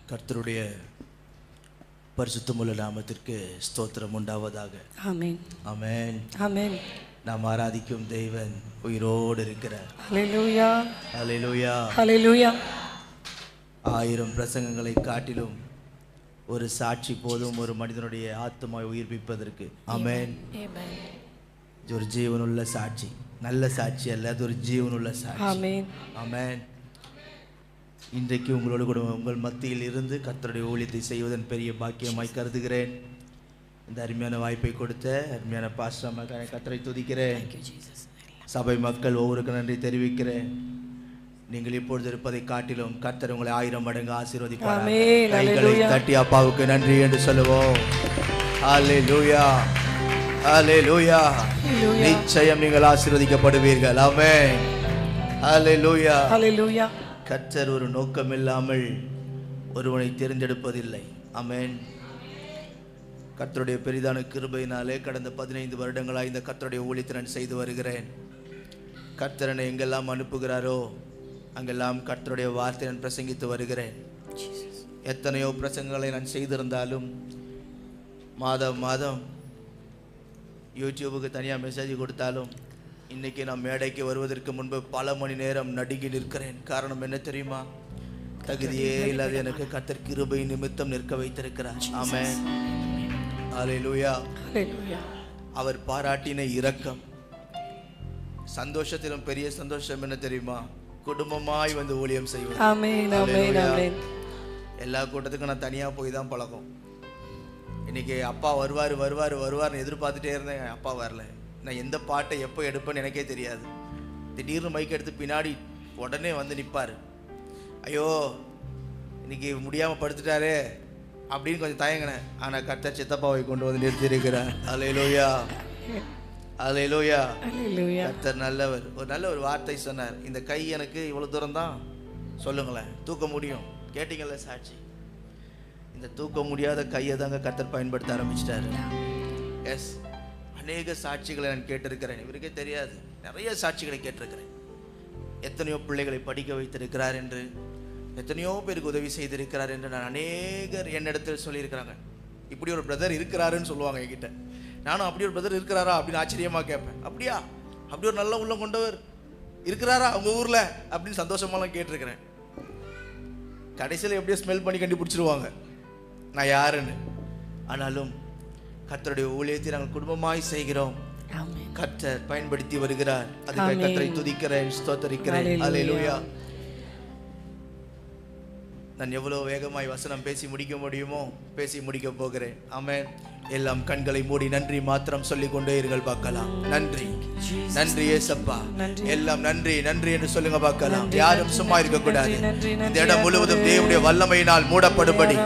கர்த்தருடைய பரிசுத்தமுள்ள நாமத்திற்கு ஸ்தோத்திரம் உண்டாவதாக. ஆமென். ஆமென். ஆமென். நாம் ஆராதிக்கும் தேவன் உயிரோடு இருக்கிறார். ஹல்லேலூயா. ஹல்லேலூயா. ஹல்லேலூயா. 1000 பிரசங்கங்களை காட்டிலும் ஒரு சாட்சி போதும் ஒரு மனிதனுடைய ஆத்மாவை உயிர்ப்பிப்பதற்கு. ஆமென். ஆமென். ஒரு ஜீவனுள்ள சாட்சி, நல்ல சாட்சி அல்ல, அது ஒரு ஜீவனுள்ள சாட்சி. ஆமென். ஆமென். இன்றைக்கு உங்களோடு கூட உங்கள் மத்தியில் இருந்து கர்த்தருடைய ஊழியத்தை செய்வதன் பெரிய பாக்கியமாய் கருதுகிறேன். இந்த அருமையான வாய்ப்பை கொடுத்த அருமையான பாஸ்டர் மகனை கர்த்தரை துதிக்கிறேன். சபை மக்கள் ஒவ்வொருக்கும் நன்றி தெரிவிக்கிறேன். நீங்கள் இப்பொழுது இருப்பதை காட்டிலும் கர்த்தர் உங்களை 1000 மடங்கு ஆசீர்வதிப்பார். கைகளை தட்டி அப்பாவுக்கு நன்றி என்று சொல்லுவோம். ஹல்லேலூயா. ஹல்லேலூயா. நிச்சயம் நீங்கள் ஆசீர்வதிக்கப்படுவீர்கள். ஆமென். ஹல்லேலூயா. ஹல்லேலூயா. கர்த்தர் ஒரு நோக்கம் இல்லாமல் ஒருவனை தேர்ந்தெடுப்பதில்லை. ஆமென். கர்த்தருடைய பெரிதான கிருபையினாலே கடந்த 15 வருடங்களாக இந்த கர்த்தருடைய ஊழியத்தை நான் செய்து வருகிறேன். கர்த்தரனை எங்கெல்லாம் அனுப்புகிறாரோ அங்கெல்லாம் கர்த்தருடைய வார்த்தை நான் பிரசங்கித்து வருகிறேன். எத்தனையோ பிரசங்கங்களை நான் செய்திருந்தாலும் மாதம் மாதம் யூடியூபுக்கு தனியாக மெசேஜ் கொடுத்தாலும் இன்னைக்கு நான் மேடைக்கு வருவதற்கு முன்பு பல மணி நேரம் நடுங்கி நிற்கிறேன். காரணம் என்ன தெரியுமா? தகுதியே இல்லாத எனக்கு கர்த்தர் கிருபை நிமித்தம் நிற்க வைத்திருக்கிறார். ஆமென். ஹல்லேலூயா. ஹல்லேலூயா. அவர் பாராட்டின இரக்கம். சந்தோஷத்திலும் பெரிய சந்தோஷம் என்ன தெரியுமா? குடும்பமாய் வந்து ஊழியம் செய்வது. ஆமென். ஆமென். ஆமென். எல்லா கூட்டத்துக்கும் நான் தனியாக போய் தான் பழக்கம். இன்னைக்கு அப்பா வருவார்னு எதிர்பார்த்துட்டே இருந்தேன். அப்பா வரல. நான் எந்த பாட்டை எப்போ எடுப்பேன்னு எனக்கே தெரியாது. திடீர்னு மைக் எடுத்து பின்னாடி உடனே வந்து நிற்பார். ஐயோ இன்னைக்கு முடியாமல் படுத்துட்டாரே அப்படின்னு கொஞ்சம் தயங்கினேன். ஆனால் கர்த்தர் சித்தப்பாவை கொண்டு வந்து நிறுத்தியிருக்கிறார். ஹல்லேலூயா. ஹல்லேலூயா. ஹல்லேலூயா. கர்த்தர் நல்லவர். நல்ல ஒரு வார்த்தை சொன்னார். இந்த கை எனக்கு இவ்வளோ தூரம் தான் சொல்லுங்களேன் தூக்க முடியும். கேட்டீங்கல்ல சாட்சி. இந்த தூக்க முடியாத கையை தாங்க கர்த்தர் பயன்படுத்த ஆரம்பிச்சிட்டாரு. எஸ், அநேக சாட்சிகளை நான் கேட்டிருக்கிறேன். இவருக்கே தெரியாது, நிறைய சாட்சிகளை கேட்டிருக்கிறேன். எத்தனையோ பிள்ளைகளை படிக்க வைத்திருக்கிறார் என்று, எத்தனையோ பேருக்கு உதவி செய்திருக்கிறார் என்று நான் அநேகர் என்னிடத்தில் சொல்லியிருக்கிறாங்க. இப்படி ஒரு பிரதர் இருக்கிறாருன்னு சொல்லுவாங்க என்கிட்ட. நானும் அப்படி ஒரு பிரதர் இருக்கிறாரா அப்படின்னு ஆச்சரியமாக கேட்பேன். அப்படியா? அப்படி ஒரு நல்ல உள்ளம் கொண்டவர் இருக்கிறாரா உங்கள் ஊரில் அப்படின்னு சந்தோஷமாலாம் கேட்டிருக்கிறேன். கடைசியில் எப்படியோ ஸ்மெல் பண்ணி கண்டுபிடிச்சிருவாங்க நான் யாருன்னு. ஆனாலும் கர்த்தருடைய ஊழியத்தை நாங்கள் குடும்பமாய் செய்கிறோம். கர்த்தர் பயன்படுத்தி வருகிறார். அதுக்காக கர்த்தரை துதிக்கிறேன், ஸ்தோத்தரிக்கிறேன். ஹல்லேலூயா. நான் எவ்வளவு வேகமாய் வசனம் பேசி முடிக்க முடியுமோ பேசி முடிக்க போகிறேன். ஆமென். எல்லாம் கண்களை மூடி நன்றி மாத்திரம் சொல்லிக் கொண்டே இருங்கள் பார்க்கலாம். நன்றி, நன்றி ஏசப்பா. எல்லாம் நன்றி நன்றி என்று சொல்லுங்க பார்க்கலாம். யாரும் சும்மா இருக்க கூடாது. இந்த இடம் முழுவதும் தேவனுடைய வல்லமையினால் மூடப்படும்படி,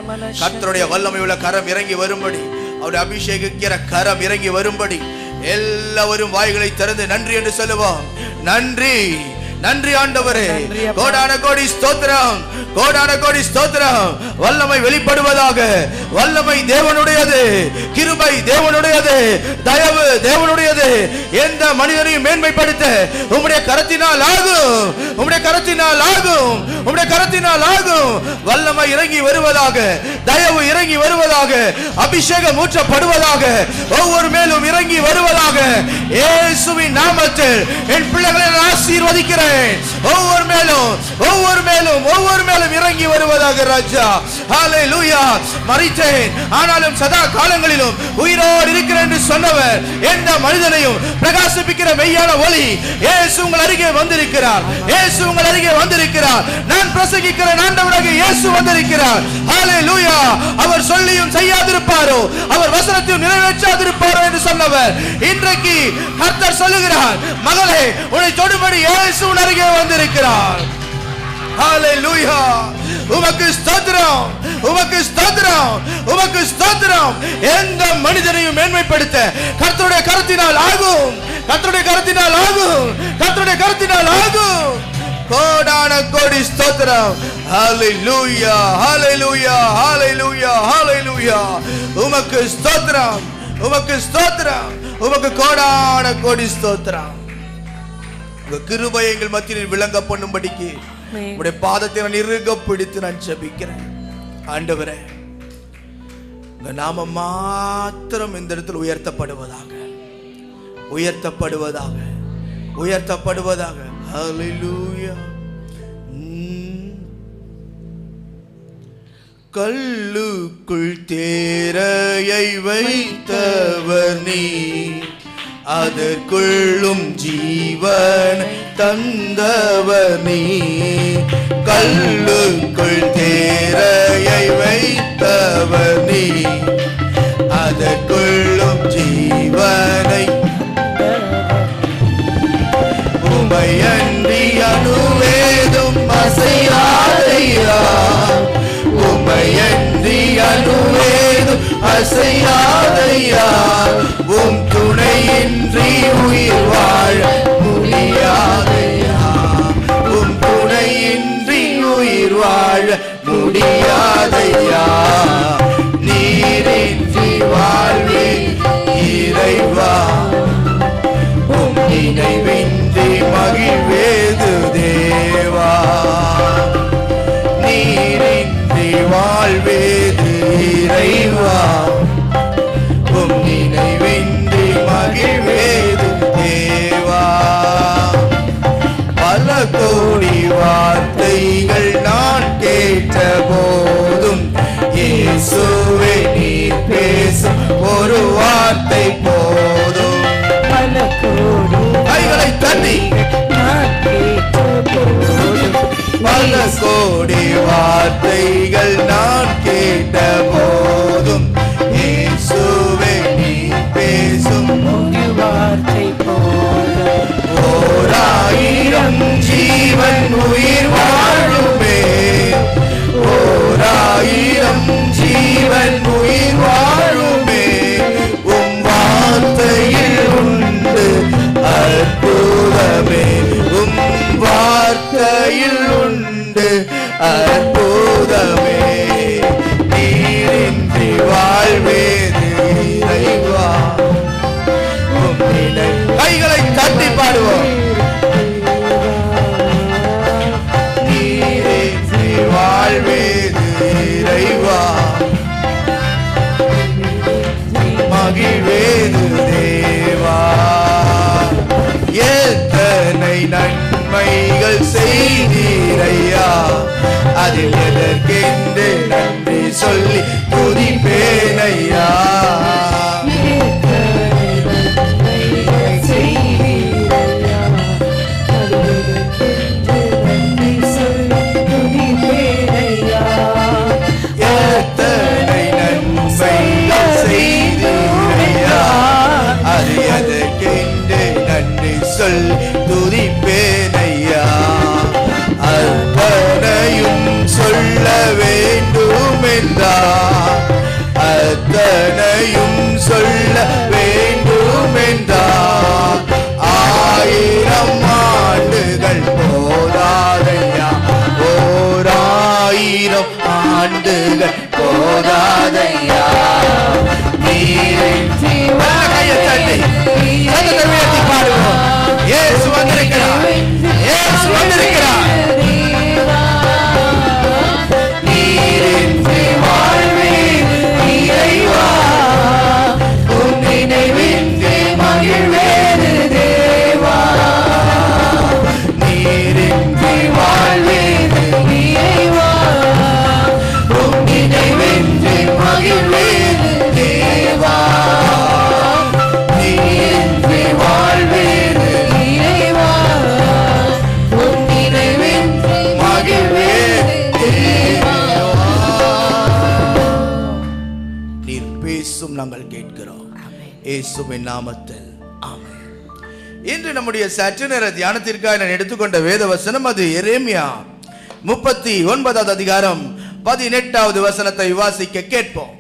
கர்த்தருடைய வல்லமை உள்ள கரம் இறங்கி வரும்படி, அவருடைய அபிஷேகிக்கிற கரம் இறங்கி வரும்படி எல்லாரும் வாய்களை திறந்து நன்றி என்று சொல்லுவோம். நன்றி, நன்றி ஆண்டவரே. கோடான கோடி ஸ்தோத்திரம், கோடான கோடி ஸ்தோத்திரம். வல்லமை வெளிப்படுவதாக. வல்லமை தேவனுடையது, கிருபை தேவனுடையது, தயவு தேவனுடையது. எந்த மனிதனையும் மேன்மைப்படுத்த உம்முடைய கரத்தினால் ஆகும், உம்முடைய கரத்தினால் ஆகும், உம்முடைய கரத்தினால் ஆகும். வல்லமை இறங்கி வருவதாக, தயவு இறங்கி வருவதாக, அபிஷேகம் ஊற்றப்படுவதாக, ஒவ்வொரு மேலும் இறங்கி வருவதாக. இயேசுவின் நாமத்தில் என் பிள்ளைகளை ஆசீர்வதிக்கிறேன். ஒவ்வொரு மேலும் ஒவ்வொரு மேலும் ஒவ்வொரு மேலும் இறங்கி வருவதாக ராஜா. ஹல்லேலூயா. மரித்தேன் ஆனாலும் சதா காலங்களிலும் உயிரோடு இருக்கிறேன் என்று சொன்னவர் எந்த மனிதனையும் பிரகாசிப்பிக்கிற மெய்யான ஒளி இயேசு உங்கள் அருகே வந்திருக்கிறார். இயேசு உங்கள் அருகே வந்திருக்கிறார். நான் பிரசங்கிக்கிற ஆண்டவராகிய இயேசு வந்திருக்கிறார். ஹல்லேலூயா. அவர் சொல்லியும் செய்யாதிருப்பாரோ, அவர் வசனத்தையும் நிறைவேற்றாதிருப்பாரோ என்று சொன்னவர் இன்றைக்கு கர்த்தர் சொல்லுகிறார், மகளே உன்னை தொடும்படி இயேசு உன் அருகே வந்திருக்கிறார். ஹல்லேலூயா. உமக்கு ஸ்தோத்திரம், உமக்கு ஸ்தோத்திரம், உமக்கு ஸ்தோத்திரம். எந்த மனிதனையும் மேன்மைப்படுத்த கர்த்தருடைய கரத்தினால் ஆகும், கர்த்தருடைய கரத்தினால் ஆகும், கர்த்தருடைய கரத்தினால் ஆகும். கோடான கோடி ஸ்தோத்திரம். ஹல்லேலூயா, ஹல்லேலூயா, ஹல்லேலூயா, ஹல்லேலூயா. உமக்கு ஸ்தோத்திரம், உமக்கு ஸ்தோத்திரம், உமக்கு கோடான கோடி ஸ்தோத்திரம். உங்க கிருபை எங்கள் மத்தியில் விளங்க பண்ணும்படிக்கு உடைய பாதத்தை நான் இறுக பிடித்து நான் ஜெபிக்கிறேன். ஆண்டவரே, உங்க நாமம் மாத்திரம் இந்த இடத்தில் உயர்த்தப்படுவதாக, உயர்த்தப்படுவதாக, உயர்த்தப்படுவதாக. ஹல்லேலூயா. கல்லுக்குள் தேரையை வைத்தவர் நீ, அதற்குள்ளும் ஜீவன் தந்தவர் நீ. கல்லுக்குள் தேரையை வைத்தவர் நீ, அதற்குள்ளும் ஜீவனை. உமையன்றி அணுவேதும் அசையாதையா, உமையன்றி அணுவேதும் அசையாதையா. உம் துணையின்றி உயிர் வாழ முடியாதையா, உம் துணையின்றி உயிர் வாழ முடியாதையா. நீரின்றி வாழ்வே இறைவா, உம் நினைவின்றி மகிழ்வேது தேவா. நீரின்றி வாழ்வேது இறைவா, உம் நினைவின்றி மகிழ்வேது தேவா. பல கோடி வார்த்தைகள் நான் கேட்ட போதும், இயேசுவே நீர் பேசும் ஒரு வார்த்தை போதும். பல கோடி கைகளை தட்டி நான் கேட்ட போதும், பல கோடி வார்த்தைகள் நான் கேட்ட போதும், இயேசுவே நீர் பேசும் ஒரு வார்த்தை போதும். 1000 ஜீவன் உயிர் வாழுமே, 1000 ஜீவன் உயிர் வாழுமே. உம் வார்த்தையில் உண்டு அற்புதமே, உம் வார்த்தையில் உண்டு அற்புதமே. நீரின்றி வாழ்வேது இறைவா, உம் நினை. கைகளை தட்டி பாடுவோம். நீரின்றி வாழ்வேது இறைவா, மகிழ்வேது தேவா. எத்தனை நன்மைகள் செய்தீரையா, அதில் எதற்கென்று நன்றி சொல்லி துதிப்பேனையா. எத்தனை நன்மைகள் செய்தீரையா, அது எதற்கென்று நன்றி சொல்லி துதிப்பேனையா. அத்தனையும் சொல்ல வேண்டும் என்றார், அத்தனையும் சொல்ல வேண்டும் என்றார். 1000 ஆண்டுகள் போதாதையா, 1000 ஆண்டுகள் போதாதையா. நீரின்றி கையை தட்டி சத்தத்தை உயர்த்தி பாடுவோம். இயேசு வந்திருக்கிறார், இயேசு வந்திருக்கிறார். நீரின்றி வாழ்வேது இறைவா, உம் நினைவின்றி மகிழ்வேது தேவா. நீரின்றி வாழ்வேது இறைவா, உம் நினைவின்றி மகிழ்வேது தேவா. நீரின்றி வாழ்வேது இறைவா, உம் நினைவின்றி மகிழ்வேது தேவா. நீர் பேசும் நாங்கள் கேட்கிறோம், இயேசுவின் நாமத்தில் ஆமென். இன்று நம்முடைய சற்று நேர தியானத்திற்காக நான் எடுத்துக்கொண்ட வேத வசனம் அது எரேமியா 39வது அதிகாரம் 18வது வசனத்தை வாசிக்க கேட்போம்.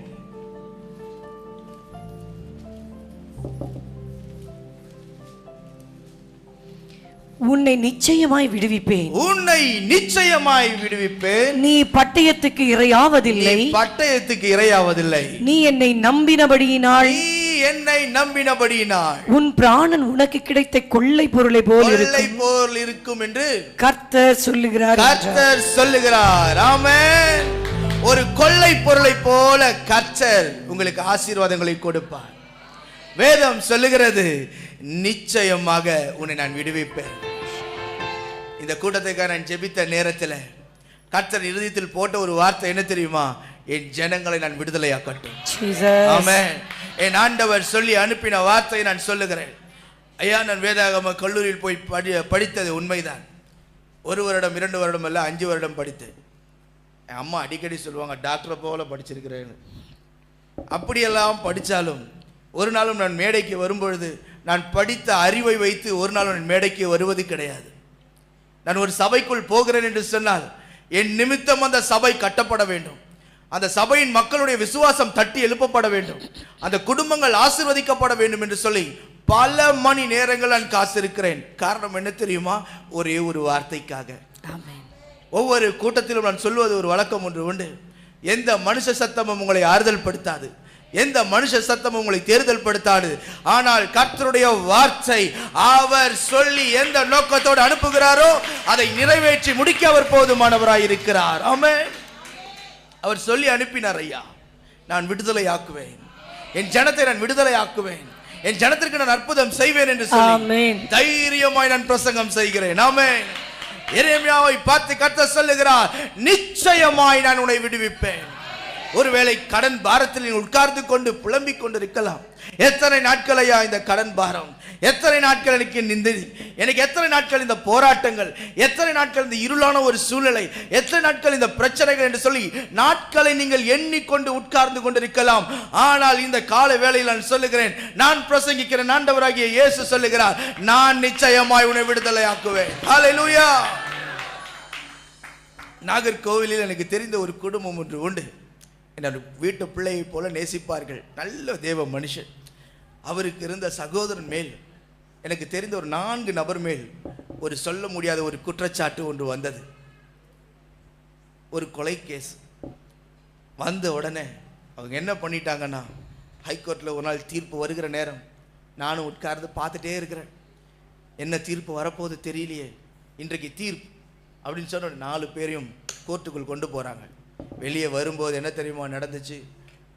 உன்னை நிச்சயமாய் விடுவிப்பேன், உன்னை நிச்சயமாய் விடுவிப்பேன். நீ பட்டயத்துக்கு இரையாவதில்லை, நீ பட்டயத்துக்கு இரையாவதில்லை. நீ என்னை நம்பினபடியினால், நீ என்னை நம்பினபடியினால் உன் பிராணன் உனக்கு கிடைத்த கொள்ளை பொருளை போல் இருக்கும் என்று கர்த்தர் சொல்லுகிறார். கர்த்தர் சொல்லுகிறார். ஆமென். ஒரு கொள்ளை கொள்ளை பொருளை போல கர்த்தர் உங்களுக்கு ஆசீர்வாதங்களை கொடுப்பார். வேதம் சொல்லுகிறது, நிச்சயமாக உன்னை நான் விடுவிப்பேன். இந்த கூட்டத்துக்காக நான் ஜெபித்த நேரத்தில் கர்த்தர் இருதயத்தில் போட்ட ஒரு வார்த்தை என்ன தெரியுமா? என் ஜனங்களை நான் விடுதலையாக்கட்டும். ஆமென். என் ஆண்டவர் சொல்லி அனுப்பின வார்த்தையை நான் சொல்லுகிறேன். ஐயா, நான் வேதாகம கல்லூரியில் போய் படித்தது உண்மைதான். 1 வருடம் 2 வருடம் அல்ல, 5 வருடம் படித்தேன். என் அம்மா அடிக்கடி சொல்லுவாங்க, டாக்டரை போல படிச்சிருக்கிறேன்னு. அப்படியெல்லாம் படித்தாலும் ஒரு நாளும் நான் மேடைக்கு வரும்பொழுது நான் படித்த அறிவை வைத்து ஒரு நாளும் நான் மேடைக்கு வருவது கிடையாது. நான் ஒரு சபைக்குள் போகிறேன் என்று சொன்னால் என் நிமித்தம் அந்த சபை கட்டப்பட வேண்டும், அந்த சபையின் மக்களுடைய விசுவாசம் தட்டி எழுப்பப்பட வேண்டும், அந்த குடும்பங்கள் ஆசீர்வதிக்கப்பட வேண்டும் என்று சொல்லி பல மணி நேரங்கள் நான் காத்திருக்கிறேன். காரணம் என்ன தெரியுமா? ஒரே ஒரு வார்த்தைக்காக. ஒவ்வொரு கூட்டத்திலும் நான் சொல்வது ஒரு வழக்கம் ஒன்று உண்டு. எந்த மனுஷ சத்தமும் உங்களை ஆறுதல் படுத்தாது, எந்த மனுஷ சத்தமும் உங்களை தேர்தல் படுத்தாது. ஆனால் கர்த்தருடைய வார்த்தை அவர் சொல்லி எந்த நோக்கத்தோடு அனுப்புகிறாரோ அதை நிறைவேற்றி முடிக்க அவர் போதுமானவராய் இருக்கிறார். ஆமென். அவர் சொல்லி அனுப்பினார், ஐயா நான் விடுதலை ஆக்குவேன், என் ஜனத்தை நான் விடுதலை ஆக்குவேன், என் ஜனத்திற்கு நான் அற்புதம் செய்வேன் என்று சொல்லி தைரியமாய் நான் பிரசங்கம் செய்கிறேன். ஆமென். எரேமியாவை பார்த்து கர்த்தர் சொல்லுகிறார், நிச்சயமாய் நான் உன்னை விடுவிப்பேன். ஒருவேளை கடன் பாரத்தில் உட்கார்ந்து கொண்டு புலம்பிக் கொண்டு இருக்கலாம். எத்தனை நாட்கள் ஐயா இந்த கடன் பாரம், எத்தனை நாட்கள் எனக்கு எத்தனை நாட்கள் இந்த போராட்டங்கள், எத்தனை நாட்கள் இந்த இருளான ஒரு சூழ்நிலை, எத்தனை நாட்கள் இந்த பிரச்சனைகள் என்று சொல்லி நாட்களை நீங்கள் எண்ணிக்கொண்டு உட்கார்ந்து கொண்டிருக்கலாம். ஆனால் இந்த கால வேளையில் நான் சொல்லுகிறேன், நான் பிரசங்கிக்கிறேன், ஆண்டவராகிய இயேசு சொல்லுகிறார், நான் நிச்சயமாய் உன்னை விடுதலை ஆக்குவேன். ஹல்லேலூயா. நாகர்கோவிலில் எனக்கு தெரிந்த ஒரு குடும்பம் ஒன்று உண்டு. என்னோட வீட்டு பிள்ளையை போல நேசிப்பார்கள். நல்ல தேவ மனுஷன். அவருக்கு இருந்த சகோதரன் மேல், எனக்கு தெரிந்த ஒரு 4 நபர் மேல் ஒரு சொல்ல முடியாத ஒரு குற்றச்சாட்டு ஒன்று வந்தது. ஒரு கொலை கேஸ் வந்த உடனே அவங்க என்ன பண்ணிட்டாங்கன்னா, ஹைகோர்ட்டில் ஒரு நாள் தீர்ப்பு வருகிற நேரம் நானும் உட்கார்ந்து பார்த்துட்டே இருக்கிறேன். என்ன தீர்ப்பு வரப்போகுது தெரியலையே, இன்றைக்கு தீர்ப்பு அப்படின்னு சொன்ன 4 பேரையும் கோர்ட்டுக்குள் கொண்டு போகிறாங்க. வெளியே வரும்போது என்ன தெரியுமா நடந்துச்சு?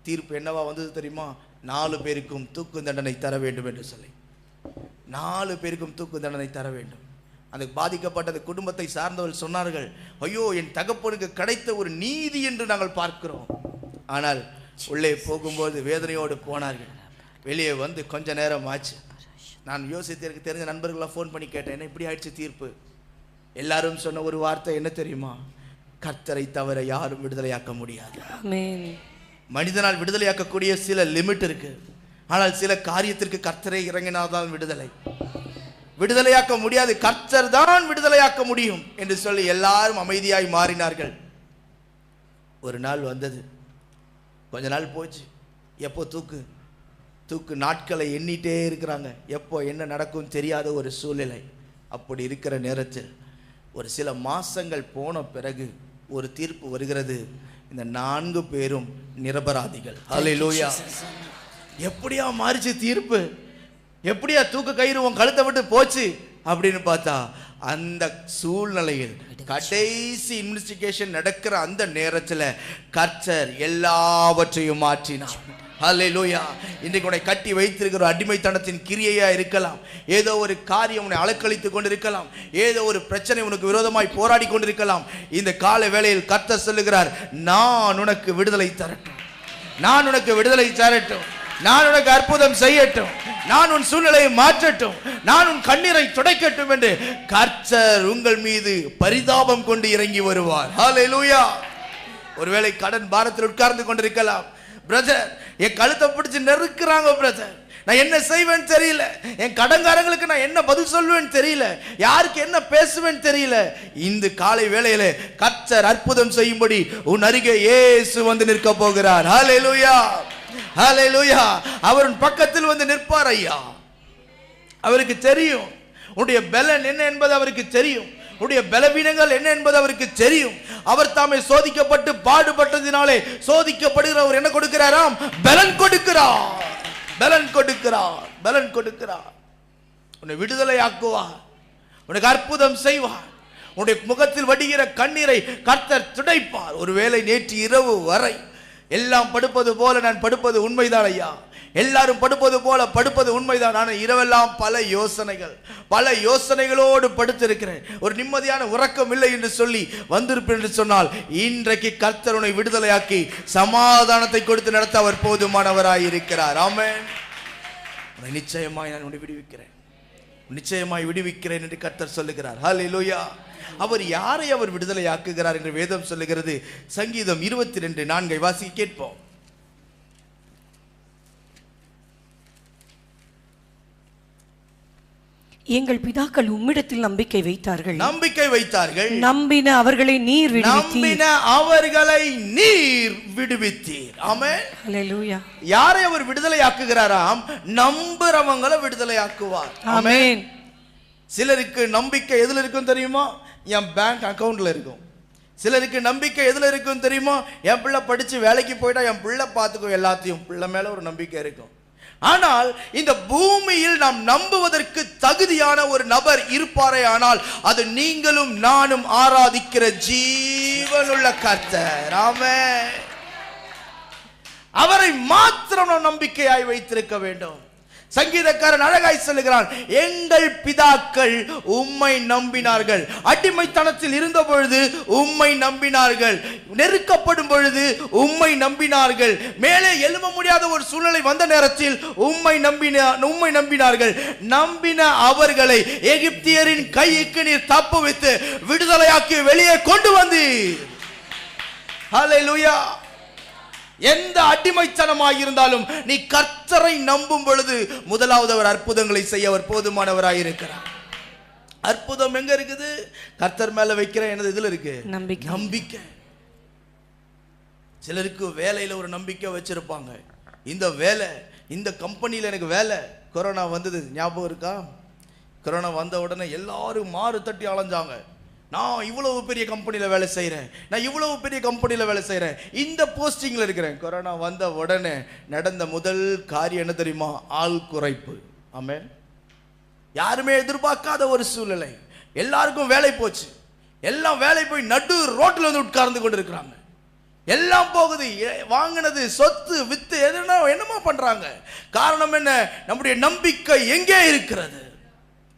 தீர்ப்பு என்னவா வந்தது தெரியுமா? 4 பேருக்கும் தூக்கு தண்டனை தர வேண்டும் என்று சொல்லி, 4 பேருக்கும் தூக்கு தண்டனை தர வேண்டும். அந்த பாதிக்கப்பட்ட குடும்பத்தை சார்ந்தவர்கள் சொன்னார்கள், ஐயோ என் தகப்பனுக்கு கிடைத்த ஒரு நீதி என்று நாங்கள் பார்க்கிறோம். ஆனால் உள்ளே போகும்போது வேதனையோடு போனார்கள். வெளியே வந்து கொஞ்ச நேரம் ஆச்சு. நான் யோசித்து எனக்கு தெரிஞ்ச நண்பர்களாக ஃபோன் பண்ணி கேட்டேன், என்ன இப்படி ஆயிடுச்சு தீர்ப்பு? எல்லாரும் சொன்ன ஒரு வார்த்தை என்ன தெரியுமா? கர்த்தரை தவிர யாரும் விடுதலையாக்க முடியாது. மனிதனால் விடுதலையாக்கக்கூடிய சில லிமிட் இருக்கு. ஆனால் சில காரியத்திற்கு கர்த்தரை இறங்கினால்தான் விடுதலையாக்க முடியாது. கர்த்தர் தான் விடுதலையாக்க முடியும் என்று சொல்லி எல்லாரும் அமைதியாய் மாறினார்கள். ஒரு நாள் வந்தது, கொஞ்ச நாள் போச்சு. எப்போ தூக்கு நாட்களை எண்ணிட்டே இருக்கிறாங்க. எப்போ என்ன நடக்கும் தெரியாத ஒரு சூழ்நிலை. அப்படி இருக்கிற நேரத்தில் ஒரு சில மாசங்கள் போன பிறகு ஒரு தீர்ப்பு வருகிறது. இந்த 4 பேரும் நிரபராதிகள். ஹல்லேலூயா. எப்படியா மாறிச்சு தீர்ப்பு? எப்படியா தூக்கு கயிறு உன் கழுத்தை விட்டு போச்சு அப்படின்னு பார்த்தா, அந்த சூழ்நிலையில் கடைசி இன்வெஸ்டிகேஷன் நடக்கிற அந்த நேரத்தில் கர்த்தர் எல்லாவற்றையும் மாற்றினார். ஹல்லேலூயா. இன்றைக்கு உன்னை கட்டி வைத்திருக்கிற அடிமைத்தனத்தின் கிரியையா இருக்கலாம், ஏதோ ஒரு காரியம் உன்னை அலக்களித்துக் கொண்டிருக்கலாம், ஏதோ ஒரு பிரச்சனை உனக்கு விரோதமாய் போராடி கொண்டிருக்கலாம். இந்த கால வேளையில் கர்த்தர் சொல்லுகிறார், நான் உனக்கு விடுதலை தரட்டும், நான் உனக்கு விடுதலை தரட்டும், நான் உனக்கு அற்புதம் செய்யட்டும், நான் உன் சூழ்நிலையை மாற்றட்டும், நான் உன் கண்ணீரை துடைக்கட்டும் என்று கர்த்தர் உங்கள் மீது பரிதாபம் கொண்டு இறங்கி வருவார். ஹல்லேலூயா. ஒருவேளை கடன் பாரத்தில் உட்கார்ந்து கொண்டிருக்கலாம். பிரதர், என் கழுத்தை பிடிச்சு நெருக்குறாங்க பிரதர், நான் என்ன செய்வேன்னு தெரியல, என் கடன்காரங்களுக்கு நான் என்ன பதில் சொல்வேன்னு தெரியல, யாருக்கு என்ன பேசுவேன்னு தெரியல. இந்த காலை வேளையில கர்த்தர் அற்புதம் செய்யும்படி உன் அருகே இயேசு வந்து நிற்க போகிறார். ஹல்லேலூயா, ஹல்லேலூயா. அவர் உன் பக்கத்தில் வந்து நிற்பார். ஐயா, அவருக்கு தெரியும் உன்னுடைய பலன் என்ன என்பது அவருக்கு தெரியும், உன்னுடைய பலவீனங்கள் என்ன என்பது அவருக்கு தெரியும். அவர் தாமே சோதிக்கப்பட்டு பாடுபட்டதினாலே சோதிக்கப்படுகிறவர் என்ன கொடுக்கிறாராம்? பலன் கொடுக்கிறார், பலன் கொடுக்கிறார், பலன் கொடுக்கிறார். உன்னை விடுதலை ஆக்குவார், உனக்கு அற்புதம் செய்வார், உன்னுடைய முகத்தில் வடிகிற கண்ணீரை கர்த்தர் துடைப்பார். ஒருவேளை நேற்று இரவு வரை எல்லாம் படுப்பது போல நான் படுப்பது உண்மைதான் ஐயா, எல்லாரும் படுப்பது போல படுப்பது உண்மைதான். நான் இரவெல்லாம் பல யோசனைகளோடு படுத்திருக்கிறேன், ஒரு நிம்மதியான உறக்கம் இல்லை என்று சொல்லி வந்திருப்பேன் என்று சொன்னால், இன்றைக்கு கர்த்தர் உன்னை விடுதலையாக்கி சமாதானத்தை கொடுத்து நடத்த அவர் போதுமானவராய் இருக்கிறார். ஆமென். நிச்சயமாய் நான் உன்னை விடுவிக்கிறேன், நிச்சயமாய் விடுவிக்கிறேன் என்று கர்த்தர் சொல்லுகிறார். ஹல்லேலூயா. அவர் யாரை அவர் விடுதலையாக்குகிறார் என்று வேதம் சொல்லுகிறது. சங்கீதம் 22:4 வாசிக்க கேட்போம். எங்கள் பிதாக்கள் உம்மிடத்தில் நம்பிக்கை வைத்தார்கள், நம்பின அவர்களை நீர் விடுவித்தீர். ஆமென். ஹல்லேலூயா. யாரை அவர் விடுதலையாக்குகிறாராம்? நம்புறவங்களை விடுதலையாக்குவார். ஆமென். சிலருக்கு நம்பிக்கை எதுல இருக்கும் தெரியுமா? என் பேங்க் அக்கவுண்ட்ல இருக்கும். சிலருக்கு நம்பிக்கை எதுல இருக்கும் தெரியுமா? என் பிள்ளை படிச்சு வேலைக்கு போயிட்டா என் பிள்ளை பார்த்துக்கும் எல்லாத்தையும். பிள்ளை மேல ஒரு நம்பிக்கை இருக்கும். ஆனால் இந்த பூமியில் நாம் நம்புவதற்கு தகுதியான ஒரு நபர் இருப்பாரே ஆனால் அது நீங்களும் நானும் ஆராதிக்கிற ஜீவனுள்ள கர்த்தர். ஆமென். அவரை மாத்திரம் நாம் நம்பிக்கையாய் வைத்திருக்க வேண்டும். சங்கீதக்காரன் அழகாய் சொல்லுகிறான், எங்கள் பிதாக்கள் உம்மை நம்பினார்கள், அடிமைத்தனத்தில் இருந்த பொழுது உம்மை நம்பினார்கள், நெருக்கப்படும் பொழுது உம்மை நம்பினார்கள், மேலே எழும்ப முடியாத ஒரு சூழ்நிலை வந்த நேரத்தில் உம்மை நம்பினார்கள். நம்பின அவர்களை எகிப்தியரின் கைக்கு நீர் தப்புவித்து விடுதலையாக்கி வெளியே கொண்டு வந்தீர். ஹல்லேலூயா. எந்த அடிமைத்தனமாய் இருந்தாலும் நீ கர்த்தரை நம்பும் பொழுது முதலாவது அவர் அற்புதங்களை செய்ய அவர் போதுமானவராய் இருக்கிறார். அற்புதம் எங்க இருக்குது? கர்த்தர் மேல வைக்கிற எனது இதுல இருக்கு நம்பிக்கை. சிலருக்கு வேலையில ஒரு நம்பிக்கை வச்சிருப்பாங்க, இந்த வேலை, இந்த கம்பெனியில எனக்கு வேலை. கொரோனா வந்தது ஞாபகம் இருக்கா? கொரோனா வந்த உடனே எல்லாரும் மாறு தட்டி அலைஞ்சாங்க. நான் இவ்வளவு பெரிய கம்பெனியில் வேலை செய்கிறேன், நான் இவ்வளவு பெரிய கம்பெனியில் வேலை செய்கிறேன், இந்த போஸ்டிங்கில் இருக்கிறேன். கொரோனா வந்த உடனே நடந்த முதல் காரியம் என்ன தெரியுமா? ஆள் குறைப்பு. ஆமென். யாருமே எதிர்பார்க்காத ஒரு சூழ்நிலை, எல்லாருக்கும் வேலை போச்சு. எல்லாம் வேலை போய் நடு ரோட்டில் வந்து உட்கார்ந்து கொண்டு இருக்கிறாங்க. எல்லாம் போகுது, வாங்கினது சொத்து வித்து என்னமா பண்றாங்க. காரணம் என்ன? நம்முடைய நம்பிக்கை எங்கே இருக்கிறது?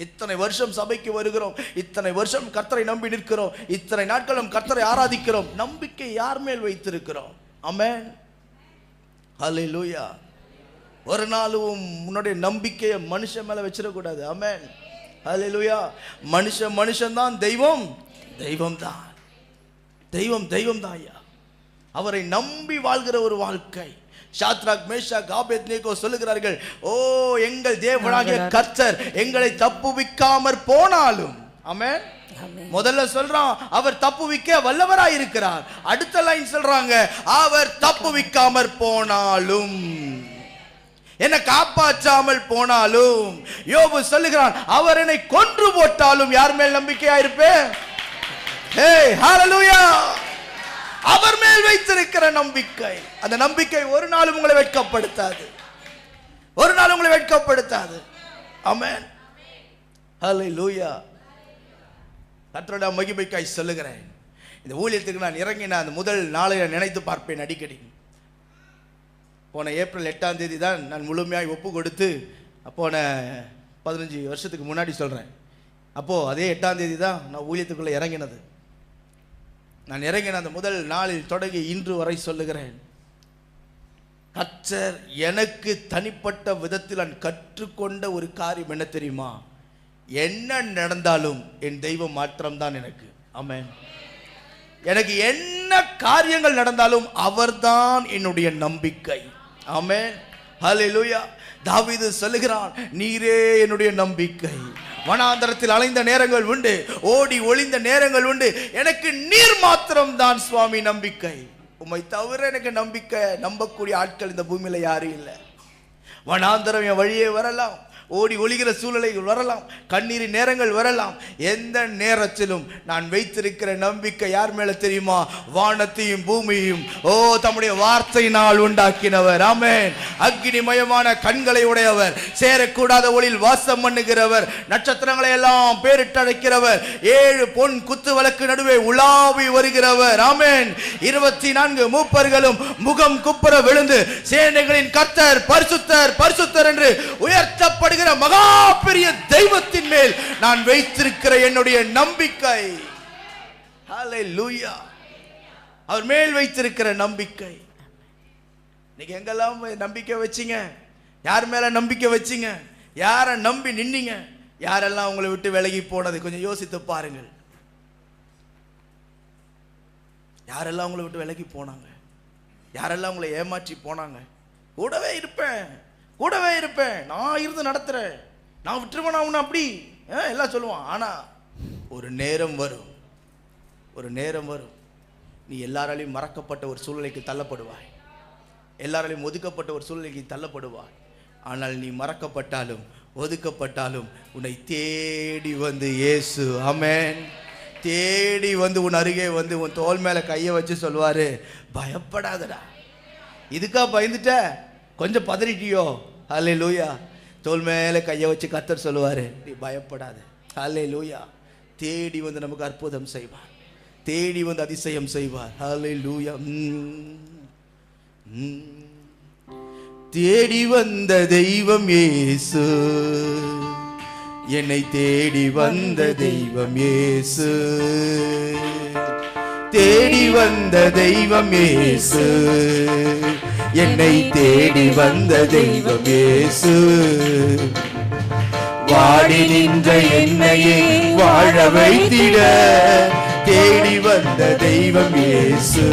இத்தனை வருஷம் சபைக்கு வருகிறோம், இத்தனை வருஷம் கர்த்தரை நம்பி நிற்கிறோம், இத்தனை நாட்களும் கர்த்தரை ஆராதிக்கிறோம். நம்பிக்கை யார் மேல் வைத்திருக்கிறோம்? ஆமென். ஹல்லேலூயா. ஒரு நாளும் உன்னுடைய நம்பிக்கையை மனுஷன் மேல வச்சிடக்கூடாது. ஆமென். ஹல்லேலூயா. மனுஷன் தான், தெய்வம் தான். தெய்வம் தான் ஐயா. அவரை நம்பி வாழ்கிற ஒரு வாழ்க்கை. சாத்ராக், மேஷாக், ஆபேத்நேகோ சொல்லுகிறார்கள், ஓ எங்கள் தேவனாகிய கர்த்தர் எங்களை தப்புவிக்காமற் போனாலும். ஆமென். முதல்ல சொல்றான் அவர் தப்புவிக்க வல்லவராய் இருக்கிறார். அடுத்த லைன் சொல்றாங்க, அவர் தப்புவிக்காமற் போனாலும், என்னை காப்பாற்றாமல் போனாலும். யோபு சொல்லுகிறான், அவர் என்னை கொன்று போட்டாலும் யார் மேல் நம்பிக்கையா இருப்பேன்? ஹல்லேலூயா. அவர் மேல் வைத்திருக்கிற நம்பிக்கை, அந்த நம்பிக்கை ஒரு நாள் உங்களை வெட்கப்படுத்தாது, ஒரு நாள் உங்களை வெட்கப்படுத்தாது. ஆமென். ஹல்லேலூயா. கர்த்தருடைய மகிமைக்காய் சொல்லுகிறேன். இந்த ஊழியத்துக்கு நான் இறங்கின அந்த முதல் நாளை நினைத்து பார்ப்பேன் அடிக்கடி. போன ஏப்ரல் 8ஆம் தேதி தான் நான் முழுமையாய் ஒப்பு கொடுத்து, போன 15 வருஷத்துக்கு முன்னாடி சொல்கிறேன். அப்போது அதே 8ஆம் தேதி தான் நான் ஊழியத்துக்குள்ளே இறங்கினது. நான் இறங்கின அந்த முதல் நாளில் தொடங்கி இன்று வரை சொல்லுகிறேன், கர்த்தர் எனக்கு தனிப்பட்ட விதத்தில் நான் கற்றுக்கொண்ட ஒரு காரியம் என்ன தெரியுமா? என்ன நடந்தாலும் என் தெய்வம் மாத்திரம்தான் எனக்கு. ஆமென். எனக்கு என்ன காரியங்கள் நடந்தாலும் அவர்தான் என்னுடைய நம்பிக்கை. ஆமென். ஹல்லேலூயா. தாவீது சொல்லுகிறான், நீரே என்னுடைய நம்பிக்கை. வனாந்தரத்தில் அலைந்த நேரங்கள் உண்டு, ஓடி ஒளிந்த நேரங்கள் உண்டு, எனக்கு நீர் மாத்திரம் தான் சுவாமி நம்பிக்கை. உம்மை தவிர எனக்கு நம்பிக்கை நம்பக்கூடிய ஆட்கள் இந்த பூமியில யாரும் இல்லை. வனாந்தரம் என் வழியே வரலாம், ஓடி ஒளிகிற சூழ்நிலைகள் வரலாம், கண்ணீரின் நேரங்கள் வரலாம். எந்த நேரத்திலும் நான் வைத்திருக்கிற நம்பிக்கை யார் மேல தெரியுமா? வானத்தையும் பூமியையும் தம்முடைய வார்த்தையினால் உண்டாக்கினவர். ஆமென். அக்னிமயமான கண்களை உடையவர், சேரக்கூடாத ஒளியில் வாசம் பண்ணுகிறவர், நட்சத்திரங்களை எல்லாம் பேரிட்டழைக்கிறவர், 7 பொன் குத்து விளக்கு நடுவே உலாவி வருகிறவர். ஆமென். 24 மூப்பர்களும் முகம் குப்புற விழுந்து சேனைகளின் கர்த்தர் பரிசுத்தர் பரிசுத்தர் என்று உயர்த்தப்படுகிற மகா பெரிய தெய்வத்தின் மேல் நான் வைத்திருக்கிற என்னுடைய நம்பிக்கை. ஹல்லேலூயா. அவர் மேல் வைத்திருக்கிற நம்பிக்கை. நீங்க எங்கெல்லாம் நம்பிக்கை வச்சீங்க? யார் மேல நம்பிக்கை வச்சீங்க? யாரை நம்பி நின்னீங்க? யாரெல்லாம் உங்களை விட்டு விலகி போனது கொஞ்சம் யோசித்து பாருங்கள். யாரெல்லாம் உங்களை விட்டு விலகி போனாங்க? யாரெல்லாம் உங்களை ஏமாற்றி போனாங்க? கூடவே இருப்பேன், கூடவே இருப்பேன், நான் இருந்து நடத்துறேன், நான் விட்டுருவேன், நான் அப்படி எல்லாம் சொல்லுவான். ஆனா ஒரு நேரம் வரும், ஒரு நேரம் வரும், நீ எல்லாராலையும் மறக்கப்பட்ட ஒரு சூழ்நிலைக்கு தள்ளப்படுவாய், எல்லாராலையும் ஒதுக்கப்பட்ட ஒரு சூழ்நிலைக்கு தள்ளப்படுவாய். ஆனால் நீ மறக்கப்பட்டாலும் ஒதுக்கப்பட்டாலும் உன்னை தேடி வந்து இயேசு, ஆமென், தேடி வந்து உன் அருகே வந்து உன் தோள் மேல கையை வச்சு சொல்வாரு, பயப்படாதடா. இதுக்கா பயந்துட்ட? கொஞ்சம் பதறிட்டியோ? ஹல்லேலூயா. தோள் மேல கையை வச்சு கர்த்தர் சொல்லுவாரு, நீ பயப்படாத. ஹல்லேலூயா. தேடி வந்து நமக்கு அற்புதம் செய்வார், தேடி வந்து அதிசயம் செய்வார். ஹல்லேலூயா. தேடி வந்த தெய்வம் இயேசு, என்னை தேடி வந்த தெய்வம் இயேசு, தேடி வந்த தெய்வம் இயேசு, என்னை தேடி வந்த தெய்வம் இயேசு. வாடி நின்ற என்னையே வாழ வைத்திட தேடி வந்த தெய்வம் இயேசு.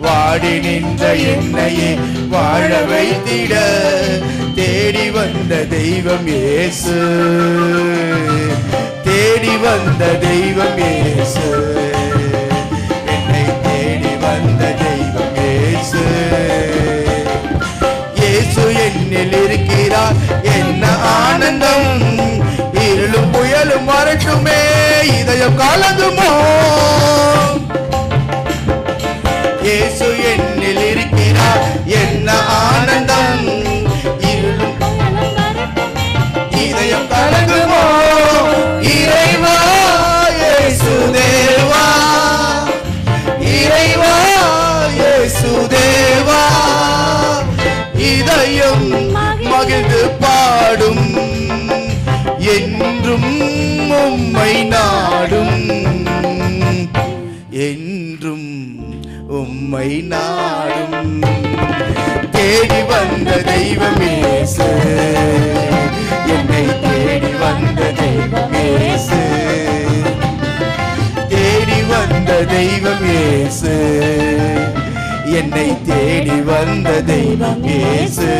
வாடி நின்ற என்னையே வாழ வைத்திட தேடி வந்த தெய்வம் இயேசு, தேடி வந்த தெய்வம் இயேசு, என்னை தேடி வந்த தெய்வம் இயேசு. இயேசு என்னில் இருக்கிறார், என்ன ஆனந்தம், இருளும் புயலும் வரட்டுமே, இதயம் கலங்குமோ. இயேசு என்னில் இருக்கிறார், என்ன ஆனந்தம், இருளும் இதயம் கலங்குமோ. இறைவா இயேசு தேவா, இறைவா இயேசு தேவா, இதயம் மகிழ்ந்து பாடும், என்றும் உம்மை நாடும், என்றும் உம்மை நாடும். தேடி வந்த தெய்வம் இயேசு, என்னை தேடி வந்த தெய்வம் இயேசு, தேடி வந்த தெய்வம் இயேசு, என்னை தேடி வந்த தெய்வம் இயேசு.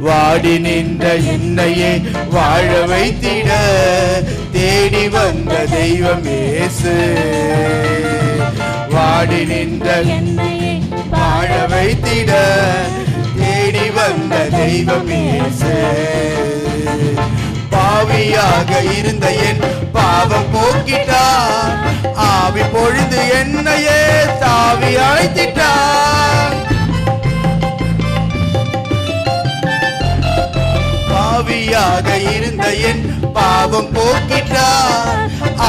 வாடி நின்ற என்னையே வாழ வைத்திட தேடி வந்த தெய்வம் இயேசு. வாடி நின்ற என்னையே வாழ வைத்திட தேடி வந்த தெய்வம் இயேசு. பாவியாக இருந்த என் பாவம் போக்கிட்டார், ஆவி பொழுது என்னையே தாவி அழைத்திட்டார். பாவியாக இருந்த என் பாவம் போக்கிட்டார்,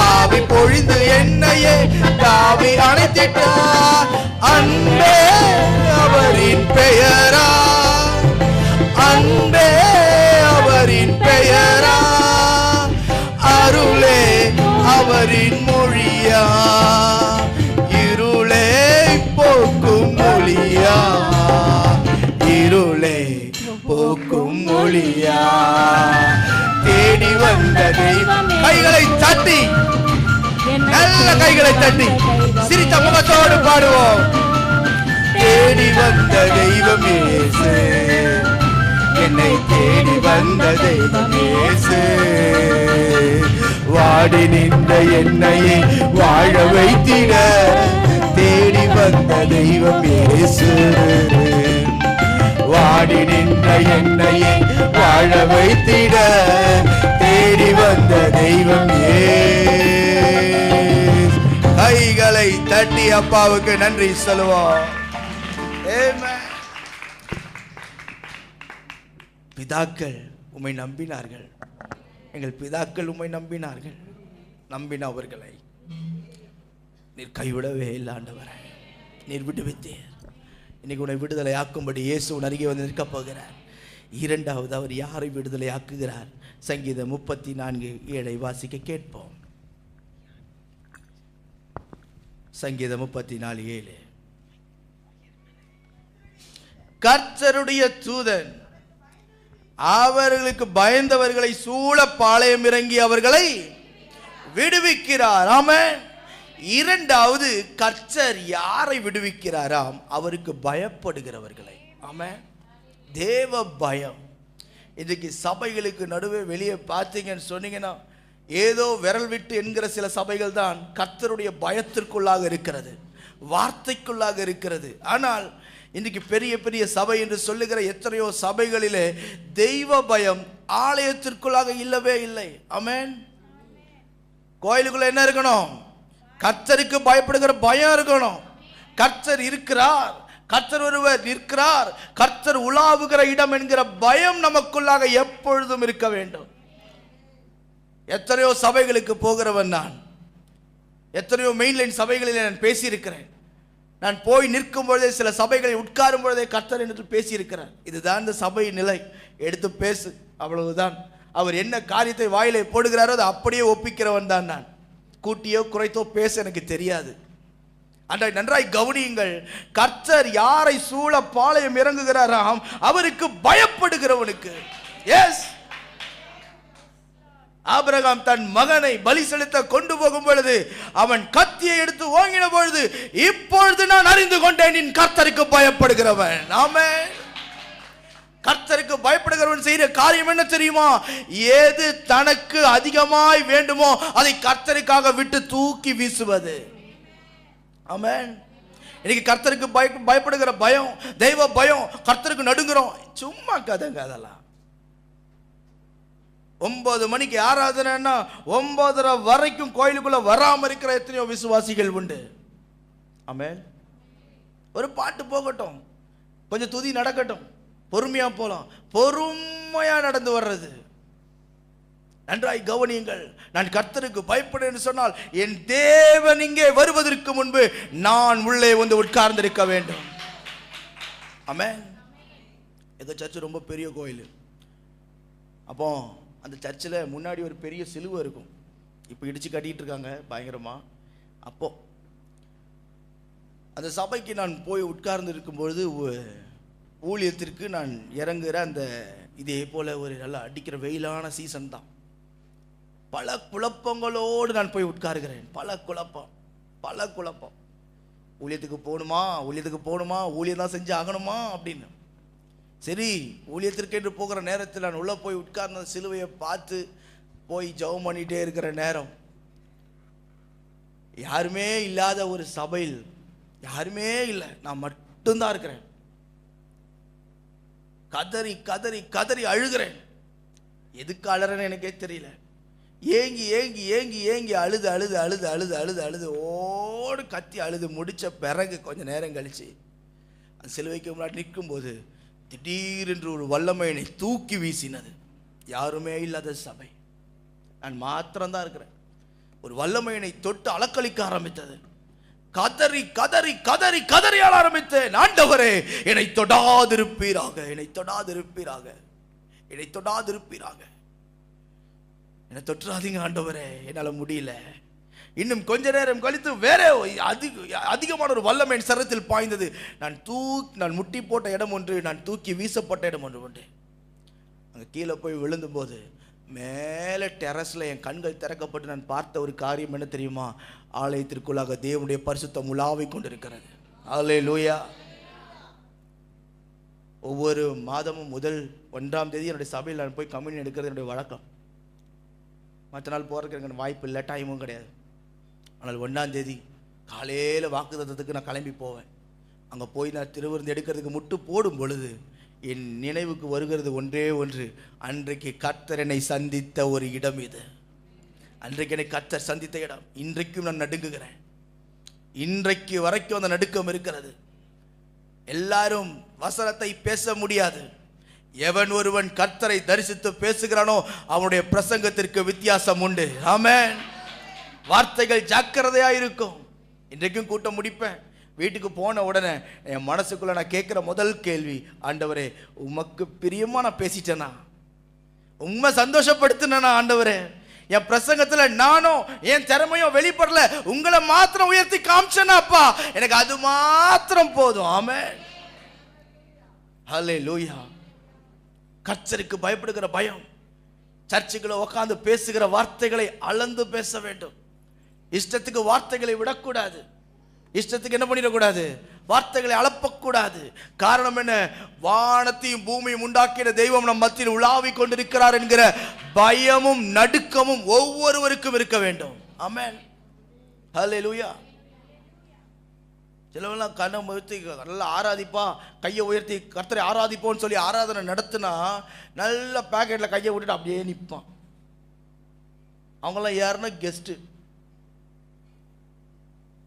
ஆவி பொழிந்து என்னையே தாவி அழைத்திட்டார். அன்பே அவரின் பெயரா, அன்பே அவரின் பெயரா, அருளே அவரின் மொழியா, இருளே போக்கும் மொழியா, இருளே போக்கும் மொழியா. தேடி வந்த தெய்வம். கைகளை தட்டி, நல்ல கைகளை தட்டி சிரித்த முகத்தோடு பாடுவோம். தேடி வந்த தெய்வம் இயேசு, என்னை தேடி வந்த தெய்வம் இயேசு. வாடி நின்ற என்னையே வாழ வைத்திட தேடி வந்த தெய்வம் இயேசு. வாடி நின்ற என்னையே வாழ வைத்திட தேடி வந்த தெய்வம் கைகளை தட்டி அப்பாவுக்கு நன்றி சொல்லுவோம். பிதாக்கள் உம்மை நம்பினார்கள். எங்கள் பிதாக்கள் உம்மை நம்பினார்கள். நம்பின அவர்களை நீர் கைவிடவே இல்லை ஆண்டவரே. நீர் விடுவித்தீர். இன்னைக்கு உன்னை விடுதலை ஆக்கும்படி இயேசு உன் அருகே வந்து நிற்க போகிறார். இரண்டாவது அவர் யாரை விடுதலை ஆக்குகிறார்? சங்கீதம் 34:7 வாசிக்க கேட்போம். சங்கீதம் 34:7. கர்த்தருடைய தூதன் அவர்களுக்கு பயந்தவர்களை சூழ பாளையம் இறங்கி அவர்களை விடுவிக்கிறார். ஆமென். இரண்டாவது கர்த்தர் யாரை விடுவிக்கிறாராம்? அவருக்கு பயப்படுகிறவர்களை. ஆமென். தேவ பயம். இன்றைக்கு சபைகளுக்கு நடுவே வெளியே பார்த்தீங்கன்னு சொன்னீங்கன்னா ஏதோ விரல் விட்டு என்கிற சில சபைகள் தான் கர்த்தருடைய பயத்திற்குள்ளாக இருக்கிறது, வார்த்தைக்குள்ளாக இருக்கிறது. ஆனால் இன்றைக்கு பெரிய பெரிய சபை என்று சொல்லுகிற எத்தனையோ சபைகளிலே தெய்வ பயம் ஆலயத்திற்குள்ளாக இல்லவே இல்லை. ஆமென். கோயிலுக்குள்ள என்ன இருக்கணும்? கர்த்தருக்கு பயப்படுகிற பயம் இருக்கணும். கர்த்தர் இருக்கிறார், கர்த்தர் ஒருவர் நிற்கிறார், கர்த்தர் உலாவுகிற இடம் என்கிற பயம் நமக்குள்ளாக எப்பொழுதும் இருக்க வேண்டும். எத்தனையோ சபைகளுக்கு போகிறவன் நான். எத்தனையோ மெயின்லைன் சபைகளில் நான் பேசியிருக்கிறேன். நான் போய் நிற்கும் பொழுதே சில சபைகளை உட்காரும் பொழுதே கர்த்தர் என்று பேசியிருக்கிறார். இதுதான் இந்த சபை நிலை. எடுத்து பேசு, அவ்வளவுதான். அவர் என்ன காரியத்தை வாயிலை போடுகிறாரோ அதை அப்படியே ஒப்பிக்கிறவன் தான் நான். கூட்டியோ குறைத்தோ பேச எனக்கு தெரியாது. அன்றை நன்றாய் கவனியுங்கள். கர்த்தர் யாரை சூழ பாளையம் இறங்குகிறாராம்? அவருக்கு பயப்படுகிறவனுக்கு. எஸ், ஆபிரகாம் தன் மகனை பலி செலுத்த கொண்டு போகும் பொழுது அவன் கத்தியை எடுத்து ஓங்கின பொழுது, இப்பொழுது நான் அறிந்து கொண்டேன் நீ கர்த்தருக்கு பயப்படுகிறவன். ஆமென். கர்த்தருக்கு பயப்படுகிறவன் செய்கிற காரியம் என்ன தெரியுமா? எது தனக்கு அதிகமாய் வேண்டுமோ அதை கர்த்தருக்காக விட்டு தூக்கி வீசுவது. ஆமென். இன்னைக்கு கர்த்தருக்கு பயப்படுகிற பயம், தெய்வ பயம், கர்த்தருக்கு நடுங்குறோம். சும்மா கதைங்க அதெல்லாம். 9 மணிக்கு ஆராதனைன்னா 9:30 வரைக்கும் கோயிலுக்குள்ள வராம இருக்கிற எத்தனையோ விசுவாசிகள் உண்டு. ஆமென். ஒரு பாட்டு போகட்டும், கொஞ்சம் துதி நடக்கட்டும், பொறுமையா போலாம். பொறுமையா நடந்து வர்றது. நன்றாய் கவனியுங்கள். நான் கர்த்தருக்கு பயப்படுன்னு சொன்னால் என் தேவன் இங்கே வருவதற்கு முன்பு நான் உள்ளே வந்து உட்கார்ந்திருக்க வேண்டும். ஆமென். ஏதோ சர்ச்சு ரொம்ப பெரிய கோயில். அப்போ அந்த சர்ச்சில் முன்னாடி ஒரு பெரிய சிலுவை இருக்கும். இப்போ இடிச்சு கட்டிட்டு இருக்காங்க பயங்கரமா. அப்போ அந்த சபைக்கு நான் போய் உட்கார்ந்து இருக்கும்பொழுது ஊழியத்திற்கு நான் இறங்குற அந்த இதே போல ஒரு நல்லா அடிக்கிற வெயிலான சீசன் தான். பல குழப்பங்களோடு நான் போய் உட்காருகிறேன். பல குழப்பம். ஊழியத்துக்கு போகணுமா, ஊழியம் தான் செஞ்சு ஆகணுமா அப்படின்னு. சரி, ஊழியத்திற்கு என்று போகிற நேரத்தில் நான் உள்ள போய் உட்கார்ந்த சிலுவையை பார்த்து போய் ஜெபம் பண்ணிட்டே இருக்கிற நேரம், யாருமே இல்லாத ஒரு சபையில் யாருமே இல்லை, நான் மட்டும்தான் இருக்கிறேன். கதறி கதறி கதறி அழுகிறேன். எதுக்கு அழறேன்னு எனக்கே தெரியல. ஏங்கி ஏங்கி ஏங்கி ஏங்கி அழுது அழுது அழுது அழுது அழுது அழுது ஓடு கத்தி அழுது முடிச்ச பிறகு கொஞ்சம் நேரம் கழிச்சு அந்த சிலுவைக்கு முன்னாடி நிற்கும் போது திடீரென்று ஒரு வல்லமை என்னை தூக்கி வீசினது. யாருமே இல்லாத சபை, நான் மாத்திரம்தான் இருக்கிறேன். ஒரு வல்லமை என்னை தொட்டு அலக்களிக்க ஆரம்பித்தது. கதறி கதறி கதறி கதறி ஆள ஆரம்பித்தேன். ஆண்டவரே, என்னை தொடாதிருப்பீராக, என்னை தொடாதிருப்பீராக, என்னை தொடாதிருப்பீராக, என்னை தொற்றாதீங்க ஆண்டவரே, என்னால் முடியல. இன்னும் கொஞ்ச நேரம் கழித்து வேற அதிகமான ஒரு வல்லமை என் சரத்தில் பாய்ந்தது. நான் முட்டி போட்ட இடம் ஒன்று, நான் தூக்கி வீசப்பட்ட இடம் ஒன்று உண்டு. அங்கே கீழே போய் விழுந்தும் போது மேலே டெரஸில் என் கண்கள் திறக்கப்பட்டு நான் பார்த்த ஒரு காரியம் என்ன தெரியுமா? ஆலயத்திற்குள்ளாக தேவனுடைய பரிசுத்தம் உலாவை கொண்டிருக்கிறது. அல்லேலூயா. ஒவ்வொரு மாதமும் முதல் 1ஆம் தேதி என்னுடைய சபையில் நான் போய் கம்யூனியன் எடுக்கிறது என்னுடைய வழக்கம். மற்ற நாள் போகிறதுக்கு எனக்கு வாய்ப்பு இல்லை, டைமும் கிடையாது. ஆனால் 1ஆம் தேதி காலையில் வாக்குத்தத்தத்துக்கு நான் கிளம்பி போவேன். அங்கே போய் நான் திருவிருந்து எடுக்கிறதுக்கு முட்டு போடும் பொழுது என் நினைவுக்கு வருகிறது ஒன்றே ஒன்று. அன்றைக்கு கர்த்தர் என்னை சந்தித்த ஒரு இடம் இது. அன்றைக்கு என்னை கர்த்தர் சந்தித்த இடம். இன்றைக்கும் நான் நடுங்குகிறேன். இன்றைக்கு வரைக்கும் அந்த நடுக்கம் இருக்கிறது. எல்லாரும் வசனத்தை பேச முடியாது. எவன் ஒருவன் கர்த்தரை தரிசித்து பேசுகிறானோ அவனுடைய பிரசங்கத்திற்கு வித்தியாசம் உண்டு. ஆமென். வார்த்தைகள் ஜாக்கிரதையா இருக்கும். இன்றைக்கும் கூட்டம் முடிப்பேன். வீட்டுக்கு போன உடனே என் மனசுக்குள்ள நான் கேட்கிற முதல் கேள்வி, ஆண்டவரே உமக்கு பிரியமா நான் பேசிட்டேனா? உண்மை சந்தோஷப்படுத்தினா ஆண்டவரே? என் பிரசங்கத்துல நானும் என் திறமையும் வெளிப்படல, உங்களை மாத்திரம் உயர்த்தி காமிச்சேனாப்பா, எனக்கு அது மாத்திரம் போதும். ஆமென். ஹல்லேலூயா. கர்த்தருக்கு பயப்படுகிற பயம். சர்ச்சுக்குள்ள உட்கார்ந்து பேசுகிற வார்த்தைகளை அளந்து பேச வேண்டும். இஷ்டத்துக்கு வார்த்தைகளை விடக்கூடாது. இஷ்டத்துக்கு என்ன பண்ணிடக்கூடாது? வார்த்தைகளை அளப்பக்கூடாது. காரணம் என்ன? வானத்தையும் பூமியும் உண்டாக்கின தெய்வம் நம் மத்தியில் உலாவிக் கொண்டிருக்கிறார் என்கிற பயமும் நடுக்கமும் ஒவ்வொருவருக்கும் இருக்க வேண்டும். ஆமென். ஹல்லேலூயா. சிலவெல்லாம் கண்ணை உயர்த்தி நல்லா ஆராதிப்பா, கையை உயர்த்தி கர்த்தரை ஆராதிப்போன்னு சொல்லி ஆராதனை நடத்தினா நல்ல பேக்கெட்ல கையை விட்டுட்டு அப்படியே நிற்பான். அவங்களாம் யாருன்னா கெஸ்ட்டு.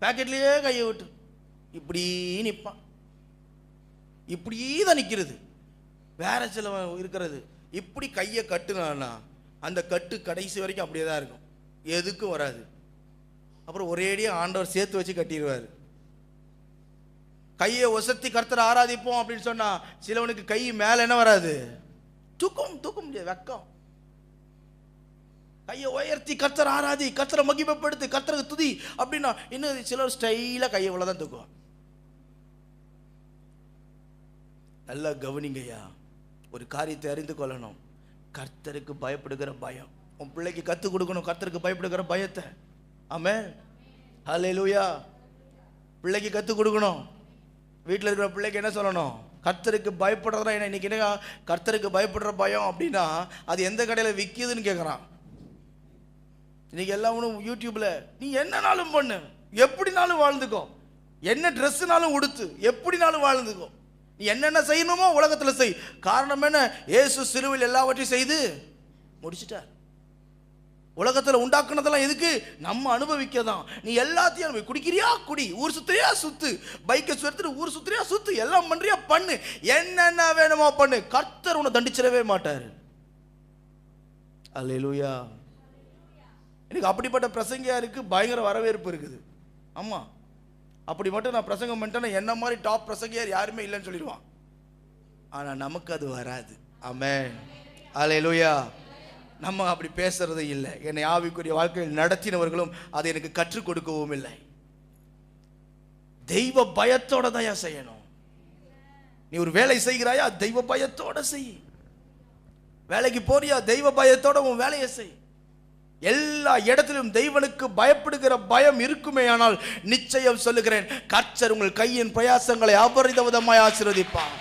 பேக்கெட்லேயே கையை விட்டு இப்படி நிற்பான். இப்படி தான் நிற்கிறது. வேற சில இருக்கிறது இப்படி கையை கட்டுனான்னா அந்த கட்டு கடைசி வரைக்கும் அப்படியே தான் இருக்கும், எதுக்கும் வராது. அப்புறம் ஒரேடியாக ஆண்டவர் சேர்த்து வச்சு கட்டிடுவார். கையை ஒசத்தி கர்த்தரை ஆராதிப்போம் அப்படின்னு சொன்னா சிலவனுக்கு கை மேல என்ன வராது? தூக்க முடியாது, வெக்கம். கையை உயர்த்தி கர்த்தரை ஆராதி, கர்த்தரை மகிமைப்படுத்து, கர்த்தருக்கு துதி அப்படின்னா இன்னும் சிலர் ஸ்டைலா கையை இவ்வளவுதான் தூக்குவான். நல்லா கவனிங்கய்யா, ஒரு காரியத்தை அறிந்து கொள்ளணும். கர்த்தருக்கு பயப்படுகிற பயம் உன் பிள்ளைக்கு கத்து கொடுக்கணும். கர்த்தருக்கு பயப்படுகிற பயத்தை. ஆமென். ஹல்லேலூயா. பிள்ளைக்கு கத்து கொடுக்கணும். வீட்டில் இருக்கிற பிள்ளைக்கு என்ன சொல்லணும்? கர்த்தருக்கு பயப்படுறதா என்ன? இன்னைக்கு என்ன கர்த்தருக்கு பயப்படுற பயம் அப்படின்னா அது எந்த கடையில் விற்கிதுன்னு கேட்குறான். இன்னைக்கு எல்லாரும் யூடியூப்ல நீ என்னனாலும் பண்ணு, எப்படினாலும் வாழ்ந்துக்கோ, என்ன ட்ரெஸ்னாலும் உடுத்து, எப்படினாலும் வாழ்ந்துக்கோ, நீ என்னென்ன செய்யணுமோ உலகத்தில் செய். காரணம் என்ன? இயேசு சிலுவையில் எல்லாவற்றையும் செய்து முடிச்சிட்டார். உலகத்தில் உண்டாக்குனதெல்லாம் எதுக்கு? நம்ம அனுபவிக்க தான். நீ எல்லாத்தையும் அனுபவி. குடிக்கிறியா குடி, ஊர் சுத்துறியா சுத்து, பைக்கை சுத்துட்டு ஊர் சுத்துறியா சுத்து, எல்லாம் பண்றியா பண்ணு, என்னென்ன வேணுமோ பண்ணு. கர்த்தர் உன்னை தண்டிச்சிடவே மாட்டார். அல்லேலூயா. எனக்கு அப்படிப்பட்ட பிரசங்கியா இருக்கு, பயங்கர வரவேற்பு இருக்குது. ஆமா, அப்படி மட்டும் நான் பிரசங்கம் பண்ணிட்டேன்னா என்ன மாதிரி டாப் பிரசங்கியார் யாருமே இல்லைன்னு சொல்லிடுவான். ஆனா நமக்கு அது வராது. ஆமென். அல்லேலூயா. நம்ம அப்படி பேசுறது இல்லை. என்னை ஆவிக்குரிய வாழ்க்கையில் நடத்தினவர்களும் அதை எனக்கு கற்றுக் கொடுக்கவும் இல்லை. தெய்வ பயத்தோட தான் செய்யணும். நீ ஒரு வேலை செய்கிறாயா, தெய்வ பயத்தோட செய். வேலைக்கு போறியா, தெய்வ பயத்தோட உன் வேலையை செய். எல்லா இடத்திலும் தெய்வனுக்கு பயப்படுகிற பயம் இருக்குமே ஆனால் நிச்சயம் சொல்லுகிறேன், கர்த்தர் உங்கள் கையின் பிரயாசங்களை அபரிதமாய் ஆசீர்வதிப்பார்.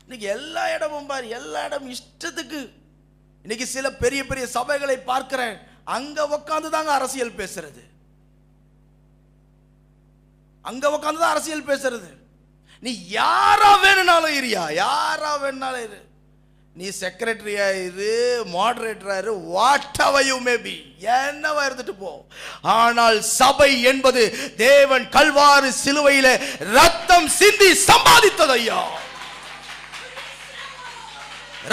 இன்னைக்கு எல்லா இடமும் பாரு, எல்லா இடம் இஷ்டத்துக்கு. இன்னைக்கு சில பெரிய பெரிய சபைகளை பார்க்கிறேன், அங்க உட்கார்ந்து தாங்க அரசியல் பேசுறது. அங்க உட்கார்ந்து தான் அரசியல் பேசுறது. நீ யாரா வேணும்னாலும் இரியா, யாரா வேணும்னாலும் இரு. நீ செக்ரட்டரியா இரு, மாடரேட்டரா இரு, what ever you may be, என்னவா இருந்துட்டு போ. ஆனால் சபை என்பது தேவன் கல்வாரி சிலுவையில ரத்தம் சிந்தி சம்பாதித்தது. ஐயா,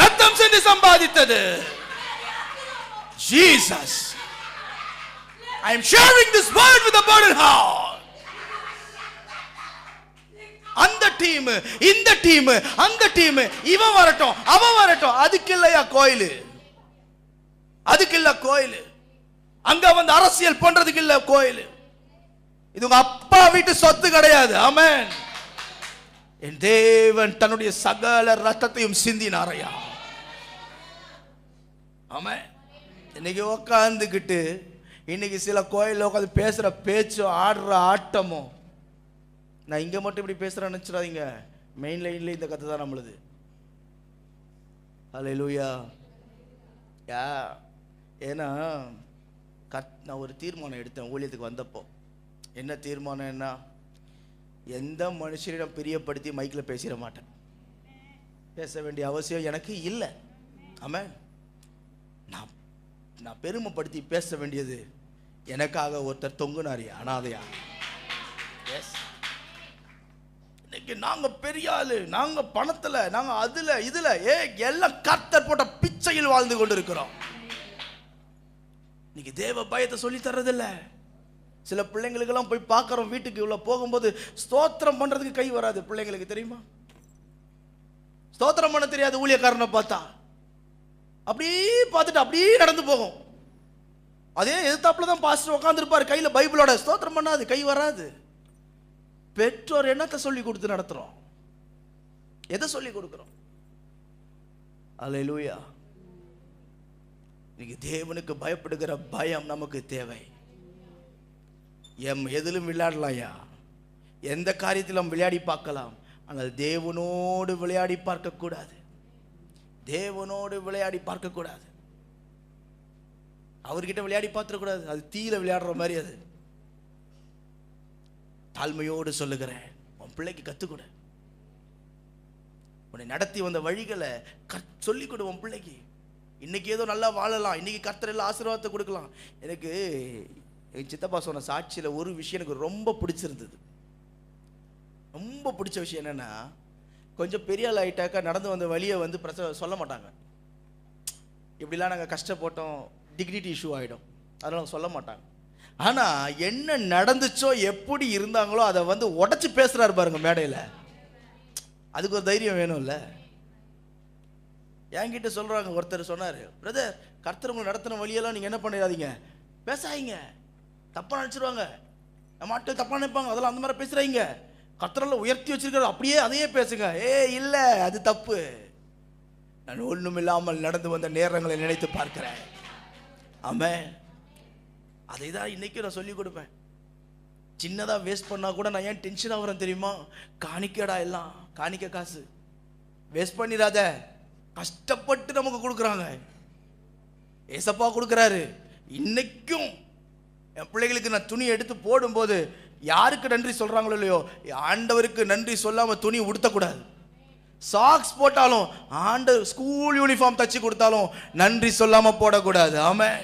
ரத்தம் சிந்தி சம்பாதித்தது. Jesus, I am sharing this word with a burden heart. அந்த டீம், இந்த டீம், அந்த டீம், இவன் வரட்டும் அவன் வரட்டும், அதுக்கு இல்லையா கோயில், அதுக்கு இல்ல கோயில். அங்க வந்து அரசியல் பண்றதுக்கு இல்ல கோயில். இது உங்க அப்பா வீட்டு சொத்து கிடையாது. ஆமென். என் தேவன் தன்னுடைய சகல ரத்தத்தையும் சிந்தினாரையா. ஆமென். இன்னைக்கு உட்காந்துக்கிட்டு இன்னைக்கு சில கோயிலில் உட்காந்து பேசுற பேச்சும் ஆடுற ஆட்டமும், நான் இங்க மட்டும் இப்படி பேசுறேன்னு நினைச்சிடாதீங்க, மெயின் லைன்ல இந்த கதை தான் நம்மளுது. அல்லேலூயா. யா, ஏன்னா நான் ஒரு தீர்மானம் எடுத்தேன் ஊழியத்துக்கு வந்தப்போ. என்ன தீர்மானம்? என்ன, எந்த மனுஷனிடம் பிரியப்படுத்தி மைக்கில் பேசிட மாட்டேன். பேச வேண்டிய அவசியம் எனக்கு இல்லை. ஆமென். நான் பெருமைப்படுத்தி பேச வேண்டியது, எனக்காக ஒருத்தர் தொங்குனாரியா, அனாதையா. எஸ், இன்னைக்கு நாங்க பெரிய ஆளு, நாங்க பணத்துல, நாங்க அதுல இதுல எல்லாம் கர்த்தர் போட்ட பிச்சையில் வாழ்ந்து கொண்டு இருக்கிறோம். இன்னைக்கு தேவ பயத்தை சொல்லி தர்றதில்ல. சில பிள்ளைங்களுக்கெல்லாம் போய் பார்க்குறோம், வீட்டுக்கு உள்ள போகும்போது ஸ்தோத்திரம் பண்றதுக்கு கை வராது பிள்ளைங்களுக்கு, தெரியுமா? ஸ்தோத்திரம் பண்ண தெரியாது ஊழியக்காரனை பார்த்தா. அப்படியே பார்த்துட்டு அப்படியே நடந்து போகும். அதே எதிர்த்தாப்புல தான் பாஸ்டர் உட்காந்துருப்பாரு கையில் பைபிளோட, ஸ்தோத்திரம் பண்ணாது, கை வராது. பெற்றோர் என்னத்தை சொல்லி கொடுத்து நடத்துறோம்? எதை சொல்லி கொடுக்கிறோம்? அல்லேலூயா. இன்னைக்கு தேவனுக்கு பயப்படுகிற பயம் நமக்கு தேவை. எதிலும் விளையாடலாம்யா, எந்த காரியத்திலும் விளையாடி பார்க்கலாம், ஆனால் தேவனோடு விளையாடி பார்க்க கூடாது. தேவனோடு விளையாடி பார்க்க கூடாது. அவர்கிட்ட விளையாடி பார்த்துடக்கூடாது. அது தீயில விளையாடுற மாதிரி. அது தாழ்மையோடு சொல்லுகிறேன், உன் பிள்ளைக்கு கத்துக்கொடு. உன்னை நடத்தி வந்த வழிகளை சொல்லிக் கொடு உன் பிள்ளைக்கு. இன்னைக்கு ஏதோ நல்லா வாழலாம், இன்னைக்கு கர்த்தர் எல்லாம் ஆசீர்வாதத்தை கொடுக்கலாம். எனக்கு என் சித்தப்பா சொன்ன சாட்சியில் ஒரு விஷயம் எனக்கு ரொம்ப பிடிச்சிருந்தது. ரொம்ப பிடிச்ச விஷயம் என்னன்னா, கொஞ்சம் பெரிய ஆள் ஆகிட்டாக்கா நடந்து வந்த வழியை வந்து சொல்ல மாட்டாங்க. இப்படிலாம் நாங்கள் கஷ்டப்பட்டோம், டிக்னிட்டி இஷ்யூ ஆகிடும், அதெல்லாம் சொல்ல மாட்டாங்க. ஆனால் என்ன நடந்துச்சோ, எப்படி இருந்தாங்களோ அதை வந்து உடச்சி பேசுகிறாரு பாருங்க மேடையில். அதுக்கு ஒரு தைரியம் வேணும்ல. என்கிட்ட சொல்கிறாங்க, ஒருத்தர் சொன்னார், பிரதர் கர்த்தர் உங்களை நடத்தின வழியெல்லாம் நீங்கள் என்ன பண்ணிடாதீங்க, பேசாதீங்க, தப்பாக நினச்சிருவாங்க, நம்ம ஆட்கள் தப்பாக நினைப்பாங்க, அதெல்லாம் அந்த மாதிரி பேசுகிறீங்க, கர்த்தரெல்லாம் உயர்த்தி வச்சிருக்கிறது அப்படியே அதையே பேசுங்க. இல்லை, அது தப்பு. நான் ஒன்றும் இல்லாமல் நடந்து வந்த நேரங்களை நினைத்து பார்க்கிறேன். ஆமென். அதை தான் இன்னைக்கு நான் சொல்லிக் கொடுப்பேன். சின்னதாக வேஸ்ட் பண்ணால் கூட நான் ஏன் டென்ஷன் ஆகிறேன் தெரியுமா? காணிக்கடா, எல்லாம் காணிக்க காசு வேஸ்ட் பண்ணிடாத. கஷ்டப்பட்டு நமக்கு கொடுக்குறாங்க, ஏசப்பா கொடுக்குறாரு. இன்னைக்கும் என் பிள்ளைகளுக்கு நான் துணி எடுத்து போடும்போது யாருக்கு நன்றி சொல்றாங்களோ இல்லையோ, ஆண்டவருக்கு நன்றி சொல்லாம துணி உடுத்தக்கூடாது. சாக்ஸ் போட்டாலும், ஆண்டவர் ஸ்கூல் யூனிஃபார்ம் தச்சு கொடுத்தாலும் நன்றி சொல்லாம போடக்கூடாது. ஆமென்.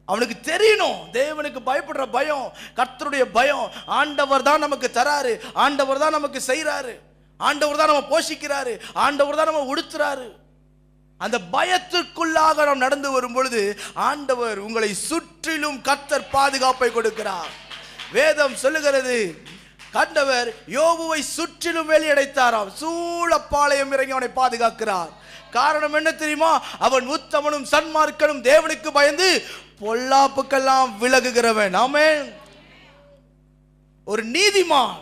அவனுக்கு தெரியணும், தேவனுக்கு பயப்படுற பயம், கர்த்தருடைய பயம். ஆண்டவர் தான் நமக்கு தராரு, ஆண்டவர் தான் நமக்கு செய்யறாரு, ஆண்டவர் தான் நம்ம போஷிக்கிறாரு, ஆண்டவர் தான் நம்ம உடுத்துறாரு. அந்த பயத்திற்குள்ளாக நாம் நடந்து வரும் பொழுது ஆண்டவர் உங்களை சுற்றிலும் கர்த்தர் பாதுகாப்பை கொடுக்கிறார். வேதம் சொல்லுகிறது, கண்டவர் யோபுவை சுற்றிலும் வேலியடைத்தாராம், சூழப்பாளையம் இறங்கி அவனை பாதுகாக்கிறார். காரணம் என்ன தெரியுமா? அவன் உத்தமனும் சன்மார்க்கனும், தேவனுக்கு பயந்து பொல்லாப்புக்கெல்லாம் விலகுகிறவன். ஆமென். ஒரு நீதிமான்.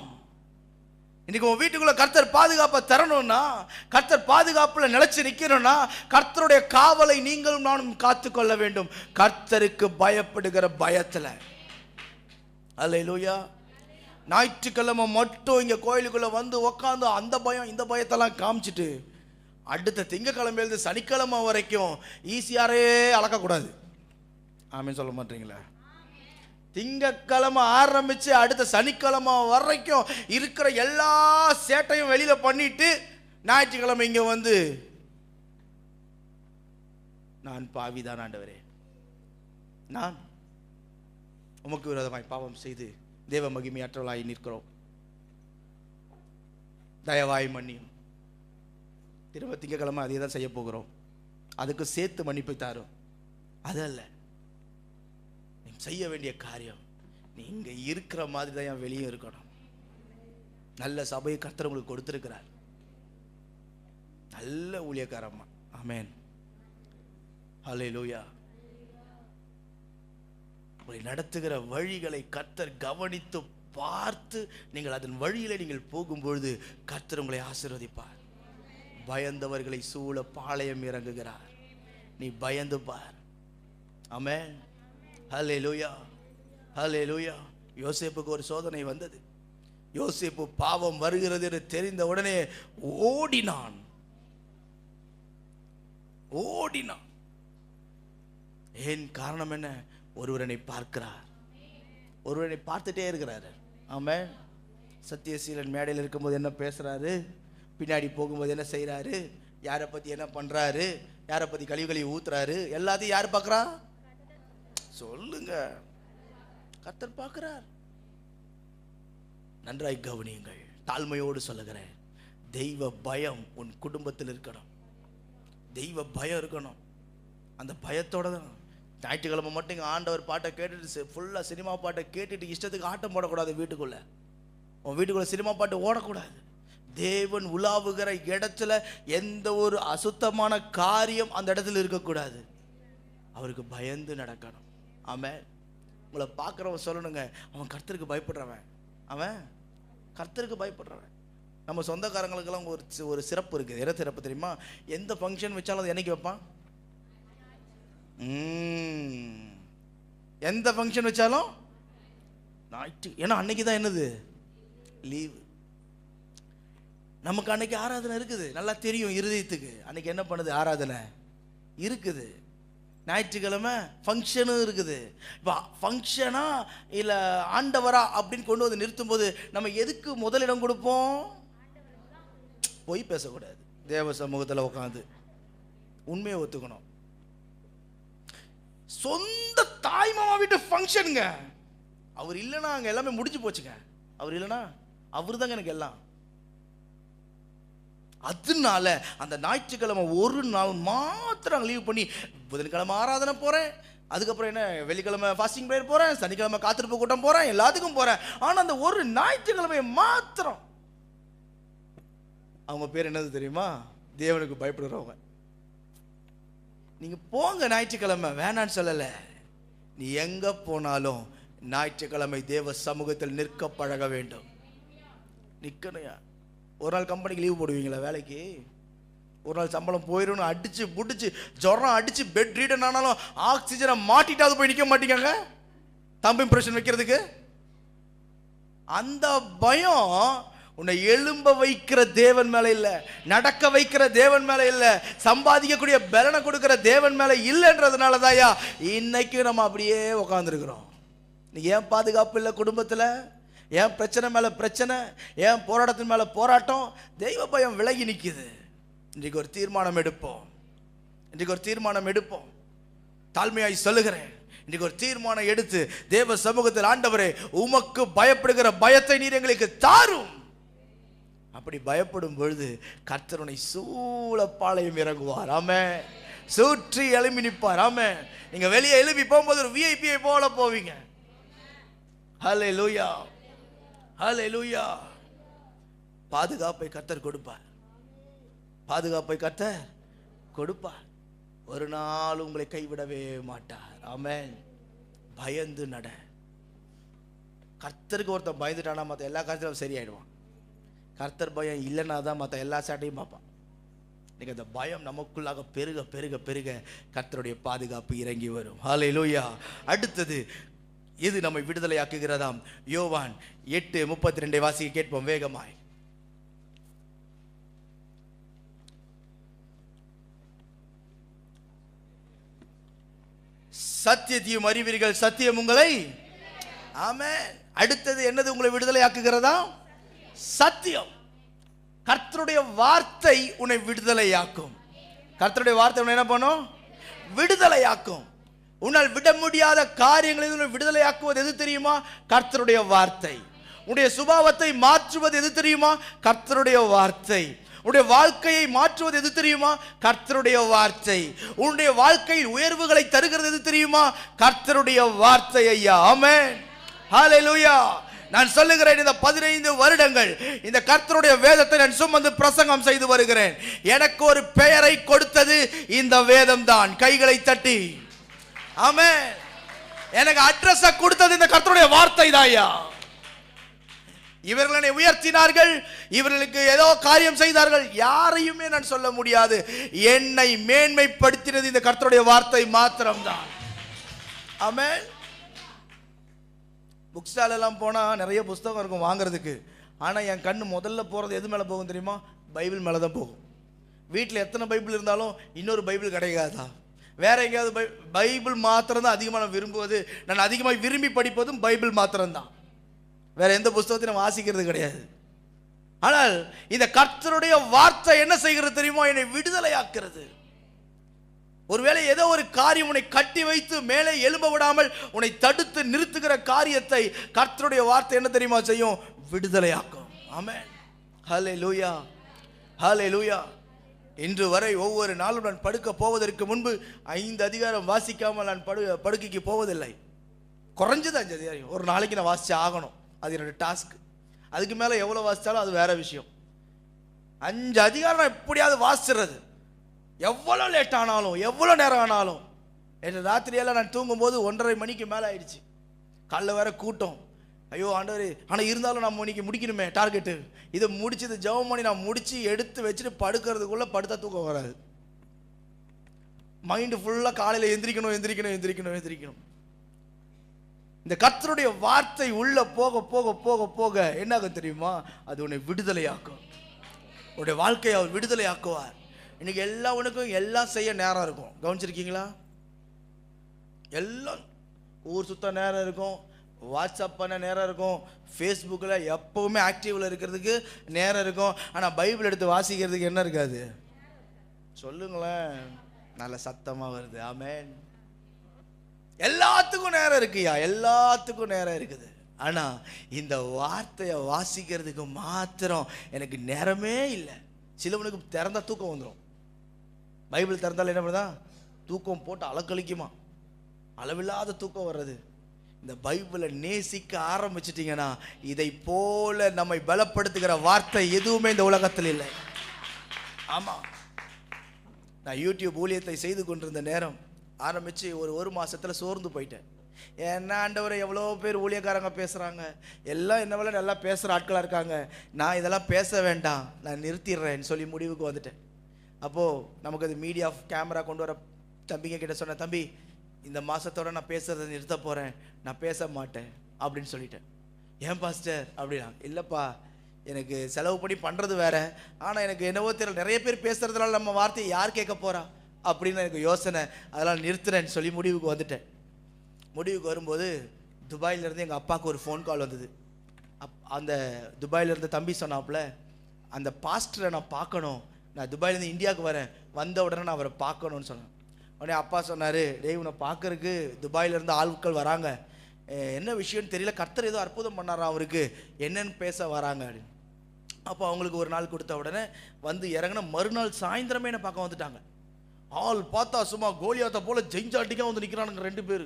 இன்னைக்கு உன் வீட்டுக்குள்ள கர்த்தர் பாதுகாப்பை தரணும்னா, கர்த்தர் பாதுகாப்புல நிலைச்சு நிக்கணும்னா, கர்த்தருடைய காவலை நீங்களும் நானும் காத்துக்கொள்ள வேண்டும். கர்த்தருக்கு பயப்படுகிற பயத்துல. அல்லேலூயா. ஞாயிற்றுக்கிழமை மட்டும் இங்க கோயிலுக்குள்ள வந்து உக்காந்து அந்த பயம் இந்த பயத்தெல்லாம் காமிச்சிட்டு, அடுத்த திங்கக்கிழமையிலிருந்து சனிக்கிழமை வரைக்கும் ஈஸியாரே அளக்கக்கூடாது. ஆமென் சொல்ல மாட்டீங்களா? திங்கக்கிழமை ஆரம்பிச்சு அடுத்த சனிக்கிழமை வரைக்கும் இருக்கிற எல்லா சேட்டையும் வெளியில பண்ணிட்டு, ஞாயிற்றுக்கிழமை இங்க வந்து நான் பாவிதான் ஆண்டவரே, நான் உமக்கு விரோதமாய் பாவம் செய்து தேவ மகிமையற்றவளாய் நிற்கிறோம், தயவாய் மன்னியும். திரும்ப திங்கக்கிழமை அதே தான் செய்ய போகிறோம். அதுக்கு சேர்த்து மன்னிப்பு தாரும். அதல்ல நீ செய்ய வேண்டிய காரியம், நீங்க இருக்கிற மாதிரி தான் வெளியே இருக்கணும். நல்ல சபையை கர்த்தர் உங்களுக்கு கொடுத்திருக்கிறார், நல்ல ஊழியக்காரம்மா. ஆமென். ஹல்லேலூயா. உங்களை நடத்துகிற வழிகளை கர்த்தர் கவனித்து பார்த்து நீங்கள் அதன் வழியிலே நீங்கள் போகும்பொழுது கர்த்தர் உங்களை ஆசீர்வதிப்பார். பயந்தவர்களை சூழ பாளையம் இறங்குகிறார். நீ பயந்து பார். ஆமென். ஹல்லேலூயா, ஹல்லேலூயா. யோசேப்புக்கு ஒரு சோதனை வந்தது. யோசேப்பு பாவம் வருகிறது என்று தெரிந்த உடனே ஓடினான். ஏன் காரணம் என்ன? ஒருவரனை பார்க்கிறார், ஒருவரை பார்த்துட்டே இருக்கிறார். ஆமென். சத்தியசீலன் மேடையில் இருக்கும்போது என்ன பேசுறாரு, பின்னாடி போகும்போது என்ன செய்யறாரு, யாரை பத்தி என்ன பண்றாரு, யாரை பத்தி கழிவு ஊத்துறாரு, எல்லாத்தையும் யார் பார்க்கறா சொல்லுங்க? கர்த்தர் பார்க்கிறார். நன்றாய் கவனியுங்கள். தாழ்மையோடு சொல்லுகிறேன், தெய்வ பயம் உன் குடும்பத்தில் இருக்கணும். தெய்வ பயம் இருக்கணும். அந்த பயத்தோட தான் ஞாயிற்றுக்கிழமை மட்டும் இங்கே ஆண்டவர் பாட்டை கேட்டுட்டு ஃபுல்லாக சினிமா பாட்டை கேட்டுட்டு இஷ்டத்துக்கு ஆட்டம் போடக்கூடாது. வீட்டுக்குள்ளே உன் வீட்டுக்குள்ளே சினிமா பாட்டு ஓடக்கூடாது. தேவன் உலாவுகிற இடத்துல எந்த ஒரு அசுத்தமான காரியம் அந்த இடத்துல இருக்கக்கூடாது. அவருக்கு பயந்து நடக்கணும். ஆமென். உங்களை பார்க்குறவன் சொல்லணுங்க, அவன் கர்த்தருக்கு பயப்படுறவன், அவன் கர்த்தருக்கு பயப்படுறவன். நம்ம சொந்தக்காரங்களுக்கெல்லாம் ஒரு சிறப்பு இருக்குது. என்ன சிறப்பு தெரியுமா? எந்த ஃபங்க்ஷன் வச்சாலும் அது என்னைக்கு வைப்பான்? எந்த ஃபங்க்ஷன் வச்சாலும் ஞாயிற்று. ஏன்னா அன்னைக்கு தான் என்னது லீவு. நமக்கு அன்னைக்கு ஆராதனை இருக்குது, நல்லா தெரியும் இருதயத்துக்கு. அன்னைக்கு என்ன பண்ணுது? ஆராதனை இருக்குது. ஞாயிற்றுக்கிழமை ஃபங்க்ஷனும் இருக்குது. இப்போ ஃபங்க்ஷனா இல்லை ஆண்டவரா அப்படின்னு கொண்டு வந்து நிறுத்தும் போது நம்ம எதுக்கு முதலிடம் கொடுப்போம்? பொய் பேசக்கூடாது. தேவ சமூகத்தில் உட்காந்து உண்மையை ஒத்துக்கணும். சொந்த தாய் மாமா வீட்டு ஃபங்க்ஷனுங்க, அவர் இல்லைன்னா அங்கே எல்லாமே முடிஞ்சு போச்சுங்க. அவர் இல்லைன்னா அவரு தாங்க எனக்கு எல்லாம். அதனால அந்த ஞாயிற்றுக்கிழமை ஒரு நாள் மாத்திரம் லீவ் பண்ணி புதன்கிழமை ஆராதனை போறேன், அதுக்கப்புறம் என்ன வெள்ளிக்கிழமை ஃபாஸ்டிங் ப்ரேயர் போறேன், சனிக்கிழமை காத்திருப்பு கூட்டம் போறேன், எல்லாத்துக்கும் போறேன். ஆனா அந்த ஒரு ஞாயிற்றுக்கிழமை மாத்திரம், அவங்க பேர் என்னது தெரியுமா? தேவனுக்கு பயப்படுறவங்க. நீங்க போங்க ஞாயிற்றுக்கிழமை, வேணான்னு சொல்லல. நீ எங்க போனாலும் ஞாயிற்றுக்கிழமை தேவ சமூகத்தில் நிற்க பழக வேண்டும். நிக்கணையா? ஒரு நாள் கம்பெனிக்கு லீவ் போடுவீங்களா? வேலைக்கு ஒரு நாள் சம்பளம் போயிடும் அடிச்சு புடிச்சு ஜுரம் அடிச்சு பெட் ரீடன் ஆனாலும் ஆக்சிஜனை மாட்டிட்டாவது போய் நிற்க மாட்டீங்க தம்பி இம்ப்ரெஷன் வைக்கிறதுக்கு. அந்த பயம் உன்னை எழும்ப வைக்கிற தேவன் மேல இல்ல, நடக்க வைக்கிற தேவன் மேல இல்ல, சம்பாதிக்கக்கூடிய பலனை கொடுக்கிற தேவன் மேல இல்லைன்றதுனால தாயா இன்னைக்கு நம்ம அப்படியே உட்காந்துருக்கிறோம். நீ ஏன் பாதுகாப்பு இல்லை குடும்பத்தில்? ஏன் பிரச்சனை மேல பிரச்சனை? ஏன் போராட்டத்தின் மேல போராட்டம்? தெய்வ பயம் விலகி நிற்குது. இன்றைக்கு ஒரு தீர்மானம் எடுப்போம். இன்றைக்கு ஒரு தீர்மானம் எடுப்போம். தாழ்மையாய் சொல்லுகிறேன், இன்றைக்கு ஒரு தீர்மானம் எடுத்து தேவ சமூகத்தில், ஆண்டவரே உமக்கு பயப்படுகிற பயத்தை நீர் எங்களுக்கு தாரும். அப்படி பயப்படும் பொழுது கர்த்தருனை சூழப்பாளையம் இறங்குவார். ஆமென். சுற்றி எழுப்பி நிற்பார். ஆமென். நீங்க வெளியே எழுப்பி போகும்போது ஒரு விஐபியை போல போவீங்க. ஹல்லேலூயா, ஹல்லேலூயா. பாதுகாப்பை கர்த்தர் கொடுப்பார். பாதுகாப்பை கர்த்தர் கொடுப்பார். ஒரு நாள் உங்களை கைவிடவே மாட்டார். ஆமென். பயந்து நட. கர்த்தருக்கு ஒருத்தன் பயந்துட்டானா மற்ற எல்லா காரியத்திலும் சரியாயிடுவான். கர்த்தர் பயம் இல்லைன்னா தான் மற்ற எல்லா சாட்டையும் பார்ப்பான். இன்னைக்கு அந்த பயம் நமக்குள்ளாக பெருக பெருக பெருக கர்த்தருடைய பாதுகாப்பு இறங்கி வரும். ஹல்லேலூயா. அடுத்தது இது நம்மை விடுதலையாக்குகிறதாம். யோவான் 8:32 வாசிக்க கேட்போம் வேகமாய். சத்தியத்தையும் அறிவீர்கள், சத்தியம் உங்களை. ஆமென். அடுத்தது என்னது உங்களை விடுதலையாக்குகிறதா? சத்தியம். கர்த்தருடைய வார்த்தை உன்னை விடுதலையாக்கும். கர்த்தருடைய வார்த்தை உன்னை என்ன பண்ணும்? விடுதலையாக்கும். உன்னால் விட முடியாத காரியங்களில் உன்னை விடுதலையாக்குவது எது தெரியுமா? கர்த்தருடைய வார்த்தை. உன்னுடைய சுபாவத்தை மாற்றுவது எது தெரியுமா? கர்த்தருடைய வார்த்தை. உன்னுடைய வாழ்க்கையை மாற்றுவது எது தெரியுமா? கர்த்தருடைய வார்த்தை. உன்னுடைய வாழ்க்கையில் உயர்வுகளை தருகிறது எது தெரியுமா? கர்த்தருடைய வார்த்தை. ஐயா ஆமென். ஹல்லேலூயா. நான் சொல்லுகிறேன், இந்த 15 வருடங்கள் இந்த கர்த்தருடைய வேதத்தை நான் சுமந்து பிரசங்கம் செய்து வருகிறேன். எனக்கு ஒரு பெயரை கொடுத்தது இந்த வேதம் தான். கைகளை தட்டி ஆமென். எனக்கு அட்ரஸ் கொடுத்தது இந்த கர்த்தருடைய வார்த்தை தான்யா. இவர்கள் என்னை உயர்த்தினார்கள், இவர்களுக்கு ஏதோ காரியம் செய்தார்கள், யாரையுமே நான் சொல்ல முடியாது. என்னை மேன்மைப்படுத்தினது இந்த கர்த்தருடைய வார்த்தை மாத்திரம்தான். ஆமென். புக் ஸ்டால் எல்லாம் போனால் நிறைய புஸ்தகம் இருக்கும் வாங்குறதுக்கு. ஆனால் என் கண்ணு முதல்ல போகிறது எது மேலே போகும் தெரியுமா? பைபிள் மேலே தான் போகும். வீட்டில் எத்தனை பைபிள் இருந்தாலும் இன்னொரு பைபிள் கிடைக்காதா? வேற எங்கேயாவது பைபிள் மாத்திரம் தான் அதிகமாக நான் விரும்புவது. நான் அதிகமாக விரும்பி படிப்பதும் பைபிள் மாத்திரம்தான். வேற எந்த புஸ்தகத்தையும் நான் வாசிக்கிறது கிடையாது. ஆனால் இந்த கர்த்தருடைய வார்த்தை என்ன செய்கிறது தெரியுமா? என்னை விடுதலையாக்குறது. ஒருவேளை ஏதோ ஒரு காரியம் உன்னை கட்டி வைத்து மேலே எழும்ப விடாமல் உன்னை தடுத்து நிறுத்துகிற காரியத்தை கர்த்தருடைய வார்த்தை என்ன தெரியுமா செய்யும்? விடுதலையாக்கும். ஆமென். ஹல்லேலூயா, ஹல்லேலூயா. இன்று வரை ஒவ்வொரு நாளும் நான் படுக்க போவதற்கு முன்பு 5 அதிகாரம் வாசிக்காமல் நான் படுக்கைக்கு போவதில்லை. குறைஞ்சது 5 அதிகாரம் ஒரு நாளைக்கு நான் வாசிச்சு ஆகணும். அது என்னோட டாஸ்க். அதுக்கு மேலே எவ்வளோ வாசித்தாலும் அது வேற விஷயம். 5 அதிகாரம் நான் எப்படியாவது வாசிடுறது. எவ்வளோ லேட் ஆனாலும் எவ்வளோ நேரம் ஆனாலும். நேற்று ராத்திரியெல்லாம் நான் தூங்கும்போது 1:30 மணிக்கு மேலே ஆயிடுச்சு. காலைல வேற கூட்டம். ஐயோ ஆண்டவரே, ஆனால் இருந்தாலும் நம்ம இன்னைக்கு முடிக்கணுமே டார்கெட்டு. இதை முடிச்சது ஜெபம் பண்ணி நான் முடிச்சு எடுத்து வச்சுட்டு படுக்கிறதுக்குள்ளே படுத்தா தூக்கம் வராது. மைண்டு ஃபுல்லாக காலையில் எந்திரிக்கணும் எந்திரிக்கணும் எந்திரிக்கணும் எந்திரிக்கணும். இந்த கர்த்தருடைய வார்த்தை உள்ள போக போக போக போக என்னாகும் தெரியுமா? அது உன்னை விடுதலையாக்கும். உன்னுடைய வாழ்க்கையை அவர் விடுதலையாக்குவார். இன்னைக்கு எல்லாவனுக்கும் எல்லாம் செய்ய நேரம் இருக்கும். கவனிச்சிருக்கீங்களா? எல்லாம் ஊர் சுத்த நேரம் இருக்கும், வாட்ஸ்அப் பண்ண நேரம் இருக்கும், ஃபேஸ்புக்கில் எப்போவுமே ஆக்டிவில் இருக்கிறதுக்கு நேரம் இருக்கும். ஆனால் பைபிள் எடுத்து வாசிக்கிறதுக்கு என்ன இருக்காது? சொல்லுங்களேன். நல்ல சத்தமாக வருது. ஆமென். எல்லாத்துக்கும் நேரம் இருக்குயா, எல்லாத்துக்கும் நேரம் இருக்குது. ஆனால் இந்த வார்த்தையை வாசிக்கிறதுக்கு மாத்திரம் எனக்கு நேரமே இல்லை. சிலவனுக்கு திறந்தா தூக்கம் வந்துடும். பைபிள் திறந்தாலும் என்ன பண்ணுதா? தூக்கம் போட்டு அலக்கழிக்குமா, அளவில்லாத தூக்கம் வர்றது. இந்த பைபிளை நேசிக்க ஆரம்பிச்சிட்டிங்கன்னா இதை போல நம்மை பலப்படுத்துகிற வார்த்தை எதுவுமே இந்த உலகத்தில் இல்லை. ஆமாம். நான் யூடியூப் ஊழியத்தை செய்து கொண்டிருந்த நேரம் ஆரம்பித்து ஒரு மாதத்தில் சோர்ந்து போயிட்டேன். என்ன ஆண்டவரை, எவ்வளோ பேர் ஊழியக்காரங்க பேசுகிறாங்க, எல்லாம் என்ன விட நல்லா பேசுகிற ஆட்களாக இருக்காங்க, நான் இதெல்லாம் பேச வேண்டாம், நான் நிறுத்திடுறேன்னு சொல்லி முடிவுக்கு வந்துட்டேன். அப்போது நமக்கு அது மீடியா கேமரா கொண்டு வர தம்பிங்க கிட்ட சொன்னேன், தம்பி இந்த மாதத்தோட நான் பேசுகிறத நிறுத்த போகிறேன், நான் பேச மாட்டேன் அப்படின்னு சொல்லிட்டேன். ஏன் பாஸ்டர் அப்படின்னா? இல்லைப்பா, எனக்கு செலவு பண்ணி பண்ணுறது வேற, ஆனால் எனக்கு என்னவோ தெரியல, நிறைய பேர் பேசுகிறதுனால நம்ம வார்த்தையை யார் கேட்க போகிறா அப்படின்னு எனக்கு யோசனை. அதெல்லாம் நிறுத்துறேன்னு சொல்லி முடிவுக்கு வந்துட்டேன். முடிவுக்கு வரும்போது துபாயிலேருந்து எங்கள் அப்பாவுக்கு ஒரு ஃபோன் கால் வந்தது. அந்த துபாயிலேருந்து தம்பி சொன்னாப்புல, அந்த பாஸ்டரை நான் பார்க்கணும், நான் துபாயிலேருந்து இந்தியாவுக்கு வரேன், வந்த உடனே நான் அவரை பார்க்கணும்னு சொன்னேன். உடனே அப்பா சொன்னார், டேய் உன்னை பார்க்கறதுக்கு துபாயிலேருந்து ஆட்கள் வராங்க, என்ன விஷயம்னு தெரியல, கர்த்தர் ஏதோ அற்புதம் பண்ணாரா அவருக்கு, என்னன்னு பேச வராங்க அப்படின்னு. அப்போ அவங்களுக்கு ஒரு நாள் கொடுத்த உடனே வந்து இறங்கின மறுநாள் சாயந்தரமே என்னை பார்க்க வந்துட்டாங்க. ஆள் பார்த்தா சும்மா கோலியாத்தை போல் ஜெயிஞ்சாட்டிக்காக வந்து நிற்கிறானுங்க 2 பேர்.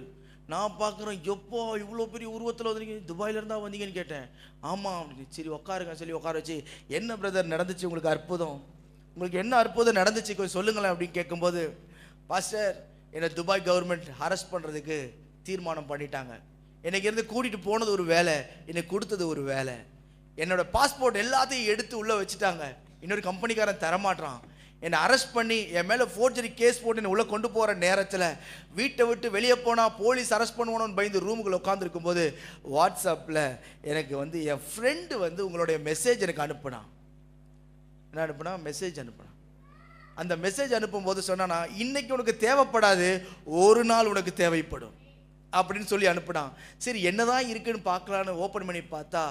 நான் பார்க்குறேன், எப்போ இவ்வளோ பெரிய உருவத்தில் வந்துருக்கீங்க, துபாயிலேருந்தா வந்தீங்கன்னு கேட்டேன். ஆமாம் அப்படின்னு. சரி உட்காருங்க சொல்லி உட்கார வச்சு, என்ன பிரதர் நடந்துச்சு உங்களுக்கு அற்புதம், உங்களுக்கு என்ன அற்புதம் நடந்துச்சு கொஞ்சம் சொல்லுங்களேன் அப்படின்னு கேட்கும்போது, பாஸ்டர் என்னை துபாய் கவர்மெண்ட் அரெஸ்ட் பண்ணுறதுக்கு தீர்மானம் பண்ணிட்டாங்க, எனக்கு இருந்து கூட்டிகிட்டு போனது ஒரு வேலை, எனக்கு கொடுத்தது ஒரு வேலை, என்னோட பாஸ்போர்ட் எல்லாத்தையும் எடுத்து உள்ளே வச்சுட்டாங்க, இன்னொரு கம்பெனிக்காரன் தரமாட்டான், என்னை அரெஸ்ட் பண்ணி என் மேலே ஃபோர்ஜரி கேஸ் போட்டு என்னை உள்ளே கொண்டு போகிற நேரத்தில் வீட்டை விட்டு வெளியே போனால் போலீஸ் அரெஸ்ட் பண்ணுவோன்னு பயந்து ரூமுக்குள்ளே உட்காந்துருக்கும் போது வாட்ஸ்அப்பில் எனக்கு வந்து என் ஃப்ரெண்டு வந்து உங்களுடைய மெசேஜ் எனக்கு அனுப்புனான். என்ன அனுப்புனா? மெசேஜ் அனுப்புனான். அந்த மெசேஜ் அனுப்பும்போது சொன்னா, இன்னைக்கு உனக்கு தேவைப்படாது, ஒரு நாள் உனக்கு தேவைப்படும் அப்படின்னு சொல்லி அனுப்புனான். சரி என்னதான் இருக்குன்னு பார்க்கலான்னு ஓப்பன் பண்ணி பார்த்தா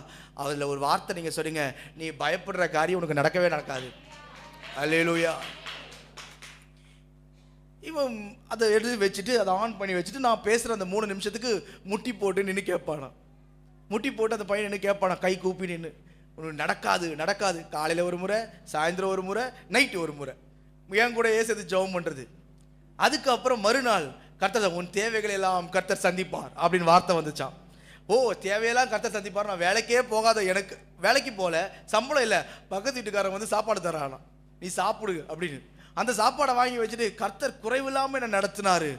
அதில் ஒரு வார்த்தை நீங்கள் சொல்லுங்க, நீ பயப்படுற காரியம் உனக்கு நடக்கவே நடக்காது. அல்லேலூயா. இவன் அதை எடுத்து வச்சுட்டு அதை ஆன் பண்ணி வச்சுட்டு நான் பேசுகிற அந்த 3 நிமிஷத்துக்கு முட்டி போட்டு நின்று கேட்பானா, முட்டி போட்டு அந்த பையன் நின்று கேட்பானா, கை கூப்பி நின்று, உனக்கு நடக்காது நடக்காது, காலையில் ஒரு முறை, சாயந்தரம் ஒரு முறை, நைட்டு ஒரு முறை என் கூட சேர்த்து ஜெபம் பண்ணுறது. அதுக்கப்புறம் மறுநாள் கர்த்தர் உன் தேவைகளை எல்லாம் கர்த்தர் சந்திப்பார் அப்படின்னு வார்த்தை வந்துச்சான். ஓ தேவையெல்லாம் கர்த்தர் சந்திப்பார். நான் வேலைக்கே போகாத, எனக்கு வேலைக்கு போகல, சம்பளம் இல்லை, பக்கத்து வீட்டுக்காரன் வந்து சாப்பாடு தரானா, நீ சாப்பிடு அப்படின்னு அந்த சாப்பாடை வாங்கி வச்சுட்டு கர்த்தர் குறைவில்லாமல் என்ன நடத்தினாரு.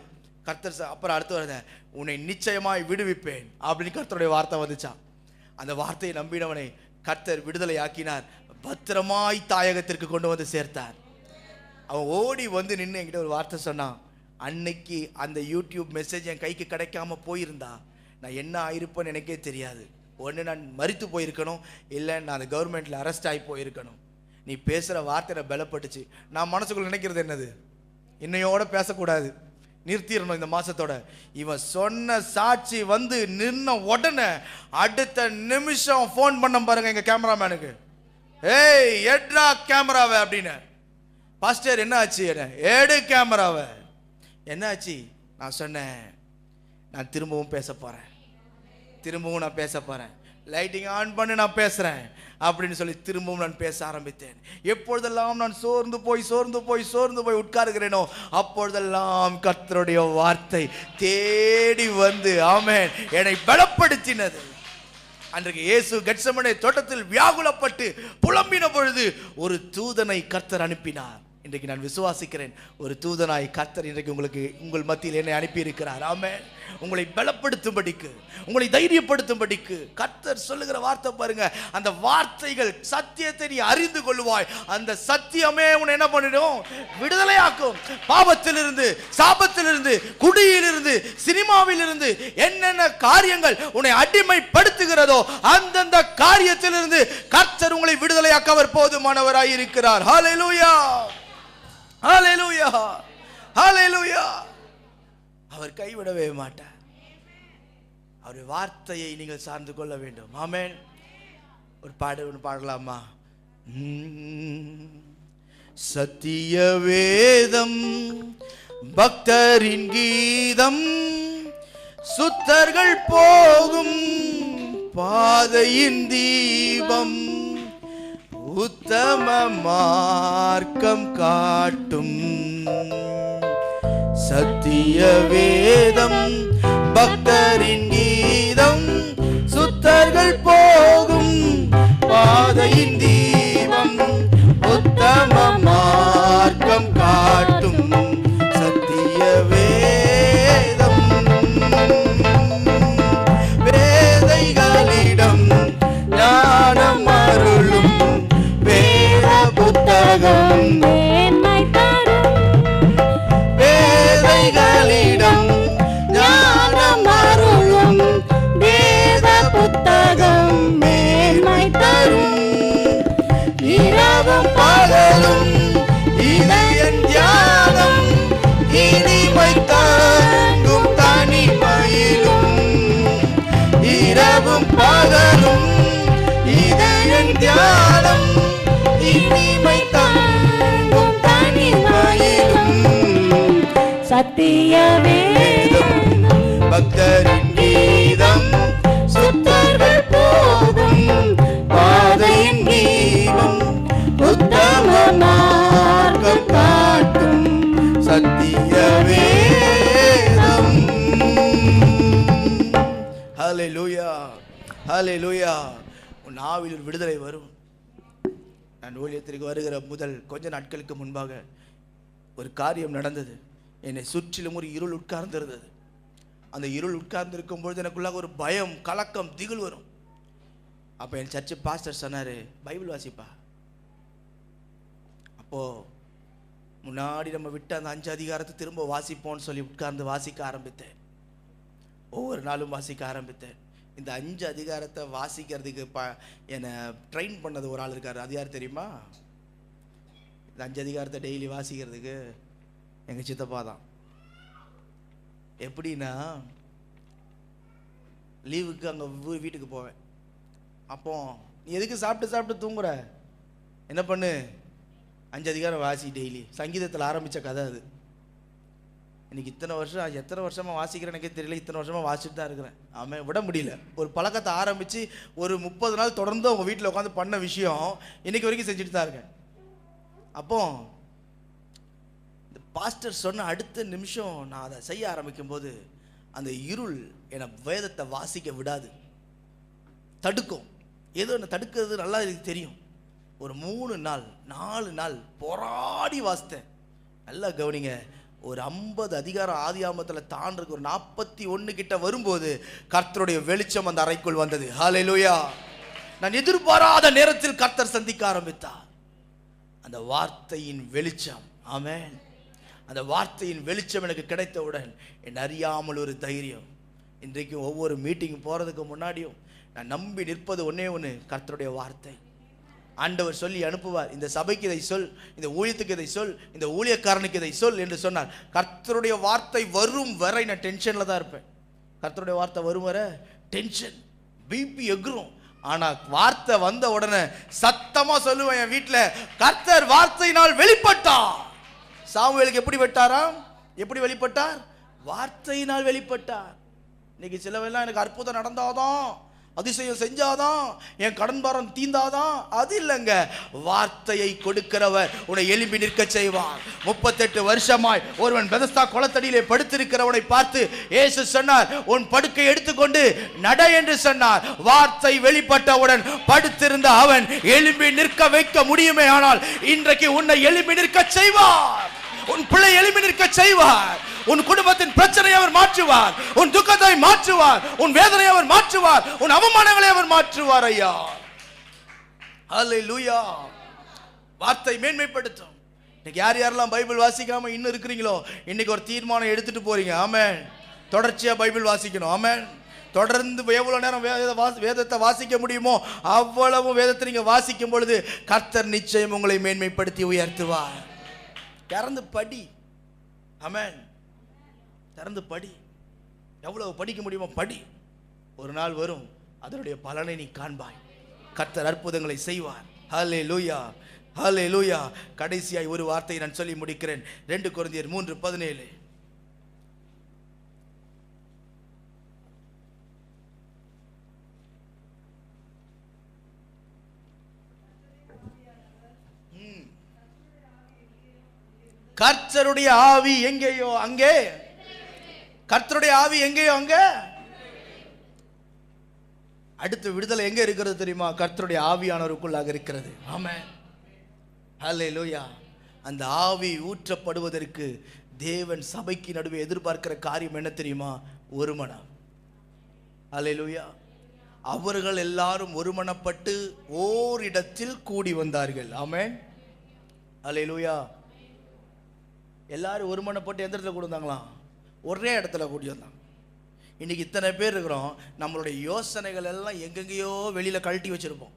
கர்த்தர் அப்புறம் அடுத்து வரத உன்னை நிச்சயமாய் விடுவிப்பேன் அப்படின்னு கர்த்தருடைய வார்த்தை வந்துச்சான். அந்த வார்த்தையை நம்பினவனை கர்த்தர் விடுதலை ஆக்கினார், பத்திரமாய் தாயகத்திற்கு கொண்டு வந்து சேர்த்தார். அவன் ஓடி வந்து நின்று என்கிட்ட ஒரு வார்த்தை சொன்னான், அன்னைக்கு அந்த யூடியூப் மெசேஜ் என் கைக்கு கிடைக்காம போயிருந்தா நான் என்ன ஆயிருப்பேன்னு எனக்கே தெரியாது. ஒன்று நான் மரித்து போயிருக்கணும், இல்லை நான் அந்த கவர்மெண்ட்டில் அரெஸ்ட் ஆகி போயிருக்கணும். நீ பேசுகிற வார்த்தை பலப்பட்டுச்சு. நான் மனசுக்குள்ள நினைக்கிறது என்னது, இன்னையோட பேசக்கூடாது, நிறுத்திடணும் இந்த மாசத்தோட. இவன் சொன்ன சாட்சி வந்து நின்ன உடனே அடுத்த நிமிஷம் ஃபோன் பண்ண பாருங்க எங்க கேமராமேனுக்கு, ஏய் எட்ரா கேமராவை அப்படின்னு. பாஸ்டர் என்ன ஆச்சு? எடு கேமராவை. என்ன ஆச்சு? நான் சொன்னேன், நான் திரும்பவும் பேச போறேன், திரும்பவும் நான் பேச போறேன், லைட்டிங் ஆன் பண்ணி நான் பேசுறேன் அப்படின்னு சொல்லி திரும்பவும் நான் பேச ஆரம்பித்தேன். எப்பொழுதெல்லாம் நான் சோர்ந்து போய் உட்காருகிறேனோ அப்பொழுதெல்லாம் கர்த்தருடைய வார்த்தை தேடி வந்து ஆமென் என்னை பலப்படுத்தினது. அன்றைக்கு இயேசு கெத்செமனே தோட்டத்தில் வியாகுலப்பட்டு புலம்பின பொழுது ஒரு தூதனை கர்த்தர் அனுப்பினார். இன்றைக்கு நான் விசுவாசிக்கிறேன், ஒரு தூதனாய் கர்த்தர் இன்றைக்கு உங்கள் மத்தியில் என்னை அனுப்பி இருக்கிறார். ஆமென். உங்களை பலப்படுத்தும்படிக்கு, உங்களை தைரியப்படுத்தும்படிக்கு கர்த்தர் சொல்லுகிற வார்த்தை பாருங்க. அந்த வார்த்தைகள் சத்தியத்தை நீ அறிந்து கொள்வாய், அந்த சத்தியமே உன்னை என்ன பண்ணிடும்? விடுதலையாக்கும். பாவத்திலிருந்து, சாபத்திலிருந்து, குடியிலிருந்து, சினிமாவிலிருந்து என்னென்ன காரியங்கள் உன்னை அடிமைப்படுத்துகிறதோ அந்தந்த காரியத்திலிருந்து கர்த்தர் உங்களை விடுதலையாக்க அவர் போதுமானவராய் இருக்கிறார். ஹல்லேலூயா, ஹல்லேலூயா, ஹல்லேலூயா. அவர் கைவிடவே மாட்டார். அவருடைய வார்த்தையை நீங்கள் சார்ந்து கொள்ள வேண்டும். ஆமென். ஒரு பாடலாமா? சத்திய வேதம் பக்தரின் கீதம், சுத்தர்கள் போகும் பாதையின் தீபம், உத்தம மார்க்கம் காட்டும். சத்திய வேதம் பக்தரின் கீதம், சுத்தர்கள் போகும் பாதையின் தீபம், உத்தம மார்க்கம் காட்டும். சத்திய வேதம் வேதைகளிடம் ஞானம் அருளும் வேத புத்தகம், வேதைகளிடம் ஞானம் அருளும் வேத புத்தகம் மேன்மை தரும். இரவும் பகலும் இதயன் தியானம், இனிமை தாங்கும் தனிமையிலும். இரவும் பகலும் இதயன் தியானம், இனிமை தாங்கும் தனிமையிலும். சத்திய வேதம் பக்தரின் கீதம், சுத்தர்கள் போகும் பாதையின் தீபம், உத்தம மார்க்கம் காட்டும். சத்திய வேதம். ஹல்லேலூயா, ஹல்லேலூயா. உன் ஆவியில் ஒரு விடுதலை வரும். நான் ஊழியத்திற்கு வருகிற முதல் கொஞ்ச நாட்களுக்கு முன்பாக ஒரு காரியம் நடந்தது. என்னை சுற்றிலும் ஒரு இருள் உட்கார்ந்திருந்தது. அந்த இருள் உட்கார்ந்திருக்கும் பொழுது எனக்குள்ளாக ஒரு பயம், கலக்கம், திகில் வரும். அப்போ என் சர்ச்சு பாஸ்டர் சொன்னார், பைபிள் வாசிப்பா. அப்போது முன்னாடி நம்ம விட்டு அந்த 5 அதிகாரத்தை திரும்ப வாசிப்போம்னு சொல்லி உட்கார்ந்து வாசிக்க ஆரம்பித்தேன். ஒவ்வொரு நாளும் வாசிக்க ஆரம்பித்தேன். இந்த 5 அதிகாரத்தை வாசிக்கிறதுக்கு என்னை ட்ரெயின் பண்ணது ஒரு ஆள் இருக்கார். அது யார் தெரியுமா? இந்த 5 அதிகாரத்தை டெய்லி வாசிக்கிறதுக்கு எங்கள் சித்தப்பா தான். எப்படின்னா, லீவுக்கு அங்கே வீட்டுக்கு போவேன். அப்போ நீ எதுக்கு சாப்பிட்டு தூங்குற, என்ன பண்ணு, 5 அதிகாரம் வாசி டெய்லி. சங்கீதத்தில் ஆரம்பித்த கதை அது. இன்னைக்கு எத்தனை வருஷமாக வாசிக்கிறேன் எனக்கே தெரியல. இத்தனை வருஷமாக வாசிட்டு தான் இருக்கிறேன். ஆமாம், விட முடியல. ஒரு பழக்கத்தை ஆரம்பித்து ஒரு 30 நாள் தொடர்ந்து அவங்க வீட்டில் உட்காந்து பண்ண விஷயம் இன்னைக்கு வரைக்கும் செஞ்சுட்டு தான் இருக்கேன். அப்போ இந்த பாஸ்டர் சொன்ன அடுத்த நிமிஷம் நான் அதை செய்ய ஆரம்பிக்கும் போது அந்த இருள் என்னை வேதத்தை வாசிக்க விடாது, தடுக்கும். ஏதோ என்னை தடுக்கிறது நல்லா எனக்கு தெரியும். ஒரு 3 நாள் 4 நாள் போராடி வாசித்தேன். நல்லா கவனிங்க, ஒரு 50 அதிகாரம் ஆதியாகமத்தில் தாண்டருக்கு ஒரு 41 கிட்ட வரும்போது கர்த்தருடைய வெளிச்சம் அந்த அறைக்குள் வந்தது. ஹல்லேலூயா. நான் எதிர்பாராத நேரத்தில் கர்த்தர் சந்திக்க ஆரம்பித்தார். அந்த வார்த்தையின் வெளிச்சம், ஆமென், அந்த வார்த்தையின் வெளிச்சம் எனக்கு கிடைத்தவுடன் என் அறியாமல் ஒரு தைரியம். இன்றைக்கும் ஒவ்வொரு மீட்டிங் போகிறதுக்கு முன்னாடியும் நான் நம்பி நிற்பது ஒன்றே ஒன்று, கர்த்தருடைய வார்த்தை. ஆண்டவர் சொல்லி அனுப்புவார், இந்த சபைக்கு இதை சொல், இந்த ஊழியத்துக்கு இதை சொல், இந்த ஊழியக்காரனுக்கு இதை சொல் என்று சொன்னார். கர்த்தருடைய வார்த்தை வரும் வரை நான் டென்ஷன்ல தான் இருப்பேன். கர்த்தருடைய வார்த்தை வரும் வரை டென்ஷன், பிபி எகுரும். ஆனா வார்த்தை வந்த உடனே சத்தமா சொல்லுவேன் என் வீட்டுல, கர்த்தர் வார்த்தையினால் வெளிப்பட்டார். சாமுவேலுக்கு எப்படி வெட்டாராம்? எப்படி வெளிப்பட்டார்? வார்த்தையினால் வெளிப்பட்டார். இன்னைக்கு சிலவெல்லாம் எனக்கு அற்புதம் நடந்தாதான், அதிசயம் செஞ்சாதான், என் கடன் பாரம் தீந்தாதான், அது இல்லைங்க. வார்த்தையை கொடுக்கிறவர் உன்னை எழும்பி நிற்க செய்வார். 38 வருஷமாய் ஒருவன் பெதஸ்தா குளத்தடியிலே படுத்திருக்கிறவனை பார்த்து இயேசு சொன்னார், உன் படுக்கை எடுத்துக்கொண்டு நட என்று சொன்னார். வார்த்தை வெளிப்பட்டவுடன் படுத்திருந்த அவன் எழும்பி நிற்க வைக்க முடியுமே. ஆனால் இன்றைக்கு உன்னை எழும்பி நிற்க செய்வார். உன் பிள்ளை எழும்பி நிற்க செய்வார். உன் குடும்பத்தின் பிரச்சனையை அவர் மாற்றுவார். உன் துக்கத்தை மாற்றுவார். உன் வேதனையை அவர் மாற்றுவார். உன் அவமானங்களை அவர் மாற்றுவார். ஐயா, ஹல்லேலூயா. வார்த்தை மேன்மைப்படுத்தும். இன்னைக்கு யார் யாரெல்லாம் பைபிள் வாசிக்காம இன்னும் இருக்கிறீங்களோ, இன்னைக்கு ஒரு தீர்மானம் எடுத்துட்டு போறீங்க. ஆமென். தொடர்ச்சியா பைபிள் வாசிக்கணும். ஆமென். தொடர்ந்து எவ்வளவு நேரம் வேதத்தை வாசிக்க முடியுமோ அவ்வளவு வேதத்தை நீங்க வாசிக்கும் பொழுது கர்த்தர் நிச்சயம் உங்களை மேன்மைப்படுத்தி உயர்த்துவார். திறந்து படி. ஆமென். திறந்து படி. எவ்வளவு படிக்க முடியுமோ படி. ஒரு நாள் வரும், அதனுடைய பலனை நீ காண்பாய். கர்த்தர் அற்புதங்களை செய்வார். ஹல்லேலூயா, ஹல்லேலூயா. கடைசியாய் ஒரு வார்த்தையை நான் சொல்லி முடிக்கிறேன். 2 கொரிந்தியர் 3:17. கர்த்தருடைய ஆவி எங்கேயோ அங்கே, கர்த்தருடைய ஆவி எங்கேயோ அங்கே. அடுத்த விடுதலை எங்க இருக்கிறது தெரியுமா? கர்த்தருடைய ஆவியானவருக்குள்ளாக இருக்கிறது. ஆமென். ஹல்லேலூயா. அந்த ஆவி ஊற்றப்படுவதற்கு தேவன் சபைக்கு நடுவே எதிர்பார்க்கிற காரியம் என்ன தெரியுமா? ஒருமனம். ஹல்லேலூயா. அவர்கள் எல்லாரும் ஒருமனப்பட்டு ஓரிடத்தில் கூடி வந்தார்கள். ஆமென். ஹல்லேலூயா. எல்லாரும் ஒருமனப்பட்டு எந்த இடத்துல கூடி வந்தாங்களாம்? ஒரே இடத்துல கூடி வந்தாங்க. இன்னைக்கு இத்தனை பேர் இருக்கிறோம், நம்மளுடைய யோசனைகள் எல்லாம் எங்கெங்கேயோ வெளியில கழட்டி வச்சிருப்போம்.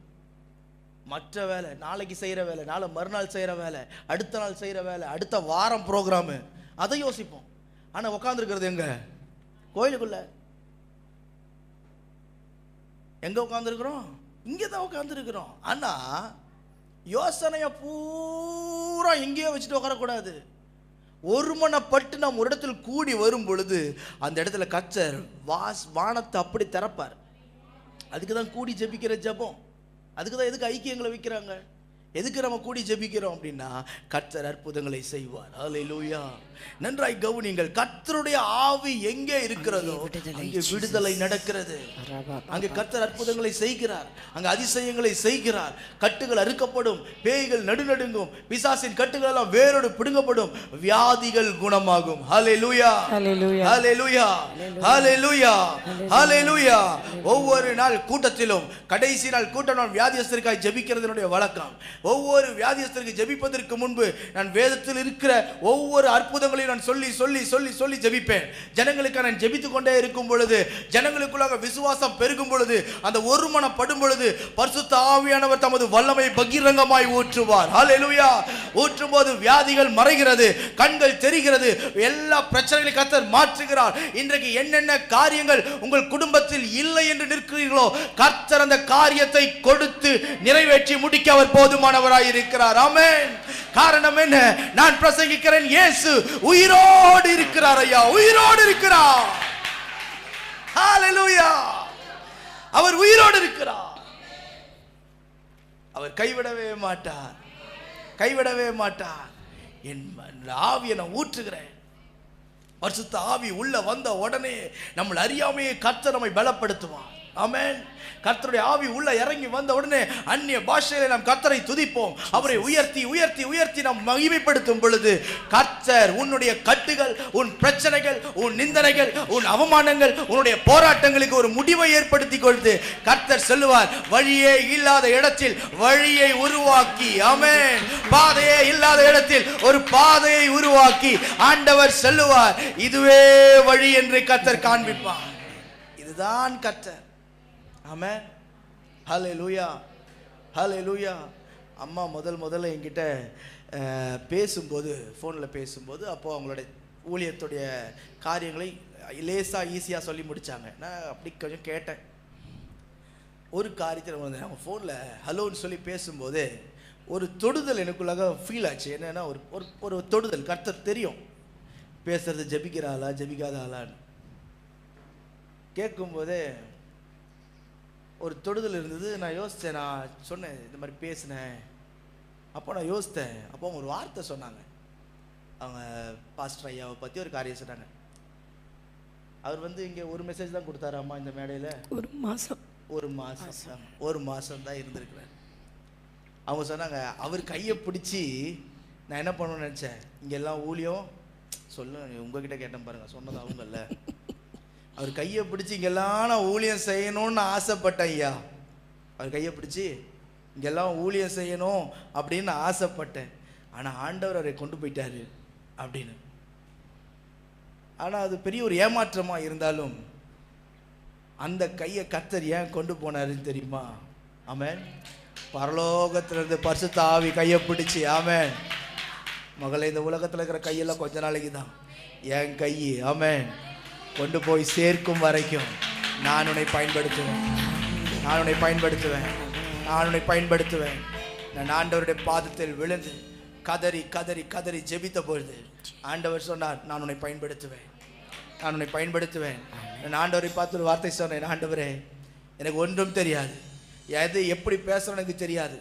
மற்ற வேலை, நாளைக்கு செய்யற வேலை, நாளை மறுநாள் செய்யற வேலை, அடுத்த நாள் செய்யற வேலை, அடுத்த வாரம் ப்ரோக்ராமு, அதை யோசிப்போம். ஆனா உட்காந்துருக்கிறது எங்க? கோயிலுக்குள்ள. எங்க உட்காந்துருக்கிறோம்? இங்கதான் உட்காந்துருக்கிறோம். ஆனா யோசனைய பூரா எங்கேயோ வச்சுட்டு உட்காரக்கூடாது. ஒருமனப்பட்டு நாம் ஒரு இடத்தில் கூடி வரும் பொழுது அந்த இடத்துல கர்த்தர் வானத்தை அப்படி திறப்பார். அதுக்கு தான் கூடி ஜெபிக்கிற ஜெபம். அதுக்கு தான் எதுக்கு ஐக்கியங்களை வைக்கிறாங்க? எதுக்கு நம்ம கூடி ஜெபிக்கிறோம் அப்படின்னா கர்த்தர் அற்புதங்களை செய்வார். ஹல்லேலூயா. நன்றாய் கவனியுங்கள். கர்த்தருடைய ஆவி எங்கே இருக்கிறதோ அங்கே விடுதலை நடக்கிறது. அங்கே கர்த்தர் அற்புதங்களை செய்கிறார். அங்கே அதிசயங்களை செய்கிறார். கட்டுகள் அறுக்கப்படும், பேய்கள் நடுநடுங்கும், பிசாசின் கட்டுகள் எல்லாம் வேரோடு பிடுங்கப்படும், வியாதிகள் குணமாகும். ஹல்லேலூயா, ஹல்லேலூயா, ஹல்லேலூயா, ஹல்லேலூயா. ஒவ்வொரு நாள் கூட்டத்திலும் கடைசி நாள் கூட்டம் நான் வியாதியஸ்தருக்காய் ஜெபிக்கிறதுனுடைய வழக்கம். ஒவ்வொரு வியாதியஸ்தருக்கு ஜெபிப்பதற்கு முன்பு நான் வேதத்தில் இருக்கிற ஒவ்வொரு அற்புதங்களையும் நான் சொல்லி சொல்லி சொல்லி சொல்லி ஜெபிப்பேன். ஜனங்களுக்கு நான் ஜெபித்துக் கொண்டே இருக்கும் பொழுது, ஜனங்களுக்குள்ளாக விசுவாசம் பெருகும் பொழுது, அந்த ஒருமனப்படும் பொழுது பரிசுத்த ஆவியானவர் தமது வல்லமை பகிரங்கமாய் ஊற்றுவார். ஹல்லேலூயா. ஊற்றும் போது வியாதிகள் மறைகிறது, கண்கள் தெரிகிறது, எல்லா பிரச்சனைகளையும் கர்த்தர் மாற்றுகிறார். இன்றைக்கு என்னென்ன காரியங்கள் உங்கள் குடும்பத்தில் இல்லை என்று நிற்கிறீர்களோ கர்த்தர் அந்த காரியத்தை கொடுத்து நிறைவேற்றி முடிக்க அவர் போதுமானவராய் இருக்கிறார். ஆமென். காரணம் என்ன? நான் பிரசங்கிக்கிறேன், இயேசு உயிரோடு இருக்கிறார். ஐயா, உயிரோடு இருக்கிறார். ஹல்லேலூயா. அவர் உயிரோடு இருக்கிறார். அவர் கைவிடவே மாட்டார், கைவிடவே மாட்டார். என் ஆவியை நான் ஊற்றுகிறேன். பரிசுத்த ஆவி உள்ள வந்த உடனே நம்மளை அறியாமையே கர்த்தர் நம்மை பலப்படுத்துவார். ஆமென். கர்த்தருடைய ஆவி உள்ள இறங்கி வந்த உடனே அந்நிய பாஷையில நாம் கர்த்தரை துதிப்போம். அவரை உயர்த்தி உயர்த்தி உயர்த்தி நாம் மகிமைப்படுத்தும் பொழுது கர்த்தர் உன்னுடைய கட்டுகள், உன் பிரச்சனைகள், உன் நிந்தனைகள், உன் அவமானங்கள், உன்னுடைய போராட்டங்களுக்கு ஒரு முடிவை ஏற்படுத்தி கொடுத்து கர்த்தர் சொல்லுவார், வழியே இல்லாத இடத்தில் வழியை உருவாக்கி, ஆமென், பாதையே இல்லாத இடத்தில் ஒரு பாதையை உருவாக்கி ஆண்டவர் சொல்லுவார், இதுவே வழி என்று கர்த்தர் காண்பிப்பார். இதுதான் கர்த்தர். ஆமென். ஹல்லேலூயா, ஹல்லேலூயா. அம்மா முதல்ல என்கிட்ட பேசும்போது, ஃபோனில் பேசும்போது, அப்போது அவங்களுடைய ஊழியத்துடைய காரியங்களை லேசாக ஈஸியாக சொல்லி முடித்தாங்க. நான் அப்படி கொஞ்சம் கேட்டேன். ஒரு காரியத்தில் வந்து அவங்க ஃபோனில் ஹலோன்னு சொல்லி பேசும்போது ஒரு தொடுதல் எனக்குள்ளாக ஃபீல் ஆச்சு. என்னென்னா ஒரு ஒரு தொடுதல். கர்த்தர் தெரியும் பேசுறது ஜெபிக்கிற ஆளா ஜெபிக்காத ஆளான்னு. கேட்கும்போதே ஒரு தொடுதல் இருந்தது. நான் யோசித்தேன், நான் சொன்னேன் இந்த மாதிரி பேசினேன். அப்போ நான் யோசித்தேன். அப்போ அவங்க ஒரு வார்த்தை சொன்னாங்க. அவங்க பாஸ்டர் ஐயாவை பற்றி ஒரு காரியம் சொன்னாங்க. அவர் வந்து இங்கே ஒரு மெசேஜ் தான் கொடுத்தாரு அம்மா இந்த மேடையில். ஒரு மாதம் தான் இருந்திருக்கிறேன். அவங்க சொன்னாங்க, அவர் கையை பிடிச்சி நான் என்ன பண்ணணும்னு நினச்சேன், இங்கெல்லாம் ஊழியம் சொல்ல உங்ககிட்ட கேட்டேன் பாருங்கள், சொன்னது அவங்கல்ல. அவர் கையை பிடிச்சி இங்கெல்லாம் நான் ஊழியம் செய்யணும்னு ஆசைப்பட்டேன் ஐயா. அவர் கையை பிடிச்சி இங்கெல்லாம் ஊழியம் செய்யணும் அப்படின்னு ஆசைப்பட்டேன். ஆனால் ஆண்டவர் அவரை கொண்டு போயிட்டாரு அப்படின்னு. ஆனால் அது பெரிய ஒரு ஏமாற்றமாக இருந்தாலும் அந்த கையை கர்த்தர் ஏன் கொண்டு போனாருன்னு தெரியுமா? ஆமென். பரலோகத்திலிருந்து பரிசுத்த ஆவி கையை பிடிச்சி, ஆமென், மகளே இந்த உலகத்தில் இருக்கிற கையெல்லாம் கொஞ்ச நாளைக்கு தான், என் கை ஆமென் கொண்டு போய் சேர்க்கும் வரைக்கும் நான் உன்னை பயன்படுத்துவேன், நான் உன்னை பயன்படுத்துவேன், நான் உன்னை பயன்படுத்துவேன். நான் ஆண்டவருடைய பாதத்தில் விழுந்து கதறி கதறி கதறி ஜெபித்த பொழுது ஆண்டவர் சொன்னார், நான் உன்னை பயன்படுத்துவேன், நான் உன்னை பயன்படுத்துவேன். நான் ஆண்டவரை பார்த்து ஒரு வார்த்தை சொன்னேன், ஆண்டவரே எனக்கு ஒன்றும் தெரியாது, எது எப்படி பேசுகிறோன்னு எனக்கு தெரியாது.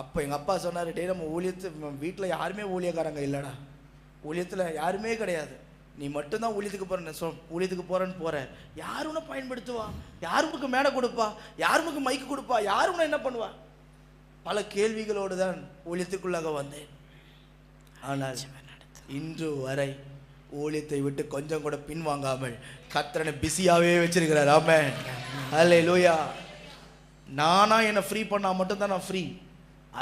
அப்போ எங்கள் அப்பா சொன்னார், டே நம்ம வீட்டில் யாருமே ஊழியக்காரங்க இல்லைடா, ஊழியத்தில் யாருமே கிடையாது, நீ மட்டும்தான் ஊழியத்துக்கு போகிறேன், ஊழியத்துக்கு போகிறேன்னு போகிற, யார் உன்னை பயன்படுத்துவா, யார் உனக்கு மேடை கொடுப்பா, யார் உனக்கு மைக்கு கொடுப்பா, யார் உன்னை என்ன பண்ணுவா? பல கேள்விகளோடு தான் ஊழியத்துக்குள்ளாக வந்தேன். ஆனால் இன்று வரை ஊழியத்தை விட்டு கொஞ்சம் கூட பின்வாங்காமல் கர்த்தரை பிஸியாகவே வச்சிருக்கிறார். ஆமென், ஹல்லேலூயா. நானா என்னை ஃப்ரீ பண்ணால் மட்டும்தான் நான் ஃப்ரீ,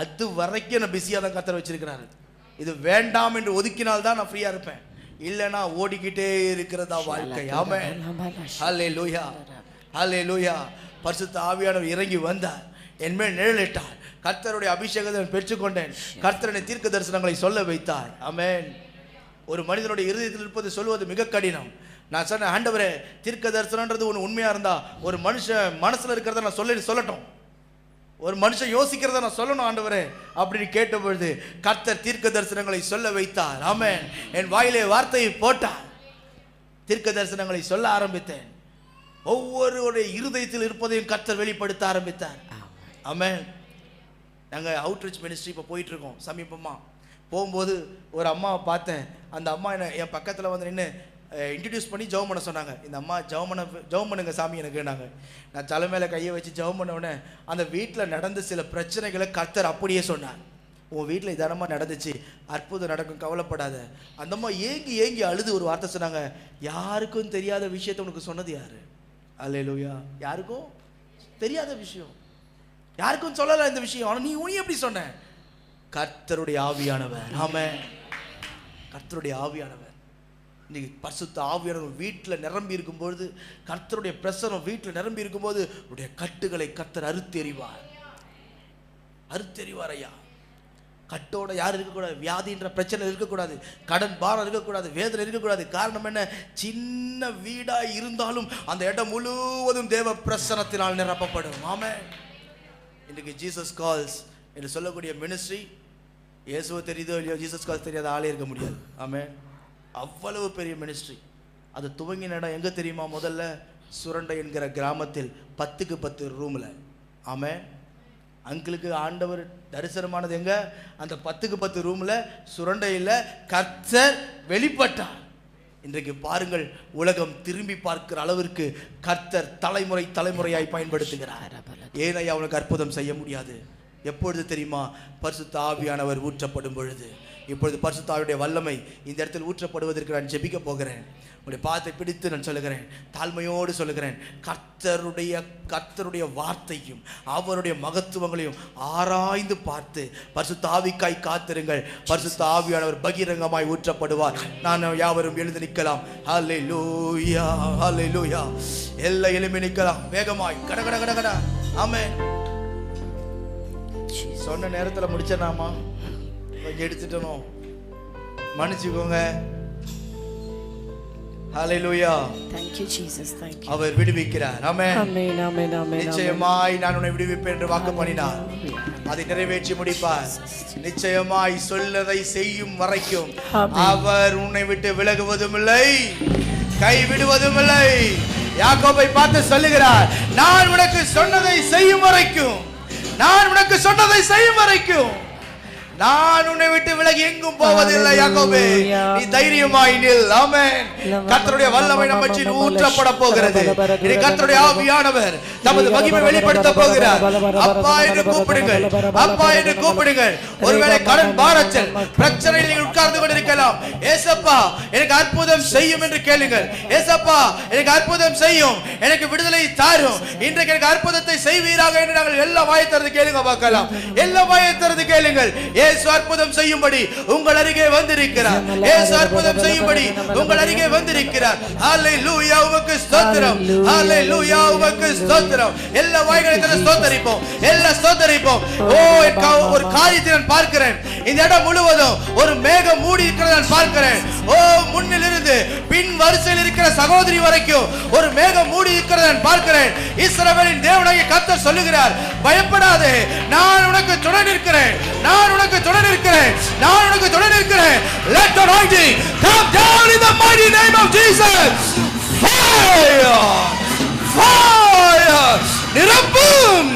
அது வரைக்கும் என்னை பிஸியாக தான் கர்த்தர் வச்சிருக்கிறாரு. இது வேண்டாம் என்று ஒதுக்கினால்தான் நான் ஃப்ரீயாக இருப்பேன், இல்லைன்னா ஓடிக்கிட்டே இருக்கிறதா வாழ்க்கை. ஆமென், ஹல்லேலூயா, ஹல்லேலூயா. பரிசுத்த ஆவியானவர் இறங்கி வந்தார், என் மேல் நிழலிட்டார், கர்த்தருடைய அபிஷேகத்தை பெற்றுக்கொண்டேன், கர்த்தருடைய தீர்க்க தரிசனங்களை சொல்ல வைத்தார். ஆமென். ஒரு மனிதனுடைய இருதயத்தில் இருப்பது சொல்வது மிக கடினம். நான் சொன்னேன், ஆண்டவரே தீர்க்க தரிசனன்றது ஒன்று உண்மையாக இருந்தால் ஒரு மனுஷன் மனசில் இருக்கிறத நான் சொல்லட்டும், ஒரு மனுஷன் யோசிக்கிறத நான் சொல்லணும் ஆண்டவரே அப்படின்னு கேட்ட பொழுது கர்த்தர் தீர்க்க தரிசனங்களை சொல்ல வைத்தார். ஆமென். என் வாயிலே வார்த்தையை போட்டார், தீர்க்க தரிசனங்களை சொல்ல ஆரம்பித்தேன். ஒவ்வொருடைய இருதயத்தில் இருப்பதையும் கர்த்தர் வெளிப்படுத்த ஆரம்பித்தார். ஆமென். நாங்கள் அவுட்ரீச் மினிஸ்ட்ரி இப்போ போயிட்டுருக்கோம். சமீபமாக போகும்போது ஒரு அம்மாவை பார்த்தேன். அந்த அம்மா என்னை என் பக்கத்தில் வந்து நின்று இன்ட்ரடியூஸ் பண்ணி ஜெபம் பண்ண சொன்னாங்க. இந்த அம்மா ஜெபம் பண்ணுங்க சாமி எனக்குன்னாங்க. நான் தலை மேலே கையை வச்சு ஜெபம் பண்ணவுடனே அந்த வீட்டில் நடந்த சில பிரச்சனைகளை கர்த்தர் அப்படியே சொன்னார். உன் வீட்டில் இதனமாக நடந்துச்சு, அற்புதம் நடக்கும், கவலைப்படாத. அந்த அம்மா ஏங்கி ஏங்கி அழுது ஒரு வார்த்தை சொன்னாங்க, யாருக்கும் தெரியாத விஷயத்தை உனக்கு சொன்னது யாரு? அல்லேலூயா. யாருக்கும் தெரியாத விஷயம், யாருக்கும் சொல்லலை இந்த விஷயம், ஆனால் நீ எப்படி சொன்ன? கர்த்தருடைய ஆவியானவர். ஆமென். கர்த்தருடைய ஆவியானவர். இன்னைக்கு பரிசுத்த ஆவியானவர் வீட்டில் நிரம்பி இருக்கும்பொழுது, கர்த்தருடைய பிரசனம் வீட்டில் நிரம்பி இருக்கும்போது உடைய கட்டுகளை கர்த்தர் அறுத்தெறிவார். ஐயா. கட்டோட யாரும் இருக்கக்கூடாது, வியாதின்ற பிரச்சனை இருக்கக்கூடாது, கடன் பாரம் இருக்கக்கூடாது, வேதனை இருக்கக்கூடாது. காரணம் என்ன? சின்ன வீடாக இருந்தாலும் அந்த இடம் முழுவதும் தேவ பிரசனத்தினால் நிரப்பப்படும். ஆமென். இன்றைக்கு ஜீசஸ் கால்ஸ் என்று சொல்லக்கூடிய மினிஸ்ட்ரி, இயேசுவை தெரியுதோ இல்லையோ, ஜீசஸ் கால்ஸ் தெரியாத ஆளே இருக்க முடியாது. ஆமென். அவ்வளவு பெரிய மினிஸ்ட்ரி. அது துவங்கின இடம் எங்கே தெரியுமா? முதல்ல சுரண்டை என்கிற கிராமத்தில் 10க்கு 10 ரூமில். ஆமென். அங்கிளுக்கு ஆண்டவர் தரிசனமானது எங்க? அந்த 10க்கு 10 ரூமில் சுரண்டையில் கர்த்தர் வெளிப்பட்டார். இன்றைக்கு பாருங்கள், உலகம் திரும்பி பார்க்கிற அளவிற்கு கர்த்தர் தலைமுறை தலைமுறையாய் பயன்படுத்துகிறார். ஏனையா அவனுக்கு அற்புதம் செய்ய முடியாது. எப்பொழுது தெரியுமா? பரிசுத்த ஆவியானவர் ஊற்றப்படும் பொழுது. இப்பொழுது பரிசுத்த ஆவியுடைய வல்லமை இந்த இடத்தில் ஊற்றப்படுவதற்கு நான் ஜெபிக்க போகிறேன். உடைய பாதத்தை பிடித்து நான் சொல்லுகிறேன், தாழ்மையோடு சொல்லுகிறேன், கர்த்தருடைய வார்த்தையும் அவருடைய மகத்துவங்களையும் ஆராய்ந்து பார்த்து பரிசுத்த ஆவிக்காய் காத்திருங்கள். பரிசுத்த ஆவியானவர் பகிரங்கமாய் ஊற்றப்படுவார். நான் யாவரும் எழுந்து நிற்கலாம். ஹல்லேலூயா, ஹல்லேலூயா. எல்லாம் எழுப்பி நிற்கலாம் வேகமாய், கட கட கட கட. ஆமென். சொன்ன நேரத்துல முடிச்சனாமா கொஞ்சம் எடுத்துட்டனோ மன்னிச்சுக்கோங்க. ஹalleluya. Thank you Jesus. Thank you. அவர் விடுவிக்கிறார். ஆமென். ஆமென் ஆமென் ஆமென். நிச்சயமாய் நான் உன்னை விடுவிப்பேன் என்று வாக்கு பண்ணினார். அதை நிறைவேற்றி முடிப்பார். நிச்சயமாய் சொல்லதை செய்யும் வரைக்கும் அவர் உன்னை விட்டு விலகுவதும் இல்லை, கைவிடுவதும் இல்லை. யாக்கோபை பார்த்து சொல்லுகிறார், நான் உனக்கு சொன்னதை செய்யும் வரைக்கும், நான் உனக்கு சொன்னதை செய்யும் வரைக்கும் நான் உன்னை விட்டு விலகி எங்கும் போவதில்லை. யாக்கோபே, நீ தைரியமாய் நில். ஆமென். கர்த்தருடைய வல்லமை நம்மில் ஊற்றப்பட போகிறது. இனி கர்த்தருடைய ஆவியானவர் தமது மகிமை வெளிப்படுத்த போகிறார். அப்பா என்று கூப்பிடுங்கள், அப்பா என்று கூப்பிடுங்கள். ஒருவேளை கடன் பாரத்தில் பிரச்சனையில் நீங்கள் உட்கார்ந்து கொண்டிருக்கலாம். ஏசப்பா எனக்கு அற்புதம் செய்யும் என்று கேளுங்கள். ஏசப்பா எனக்கு அற்புதம் செய்யும், எனக்கு விடுதலை தாரும், இன்றைக்கு எனக்கு அற்புதத்தை செய்வீராக என்று நாங்கள் எல்லா வாயத்திறந்து கேளுங்க பார்க்கலாம். எல்லா வாயத்திறந்து கேளுங்கள். இயேசு அற்புதம் செய்யும்படி உங்கள் அருகே வந்திருக்கிறார். இயேசு அற்புதம் செய்யும்படி உங்கள் அருகே வந்திருக்கிறார். ஹalleluya. உமக்கு ஸ்தோத்திரம். ஹalleluya. உமக்கு ஸ்தோத்திரம். எல்லா வாய்களையும் திறந்து ஸ்தோத்திரிப்போம். எல்லா ஸ்தோத்திரிப்போம். ஒரு காரியத்தை நான் பார்க்கிறேன். இந்த இடம் முழுவதும் ஒரு மேகம் மூடி இருக்கிறதை நான் பார்க்கிறேன். முன்னில் இருந்து பின் வரிசையில் இருக்கிற சகோதரி வரைக்கும் ஒரு மேகம் மூடி இருக்கிறதை நான் பார்க்கிறேன். இஸ்ரவேலின் தேவனாகிய கர்த்தர் சொல்லுகிறார், பயப்படாதே, நான் உனக்கு துணை நிற்கிறேன், நான் உனக்கு துணை நிற்கிறேன், நான் உனக்கு துணை நிற்கிறேன். Let the anointing come down in the mighty name of Jesus. Fire! Fire! நிரப்பும்,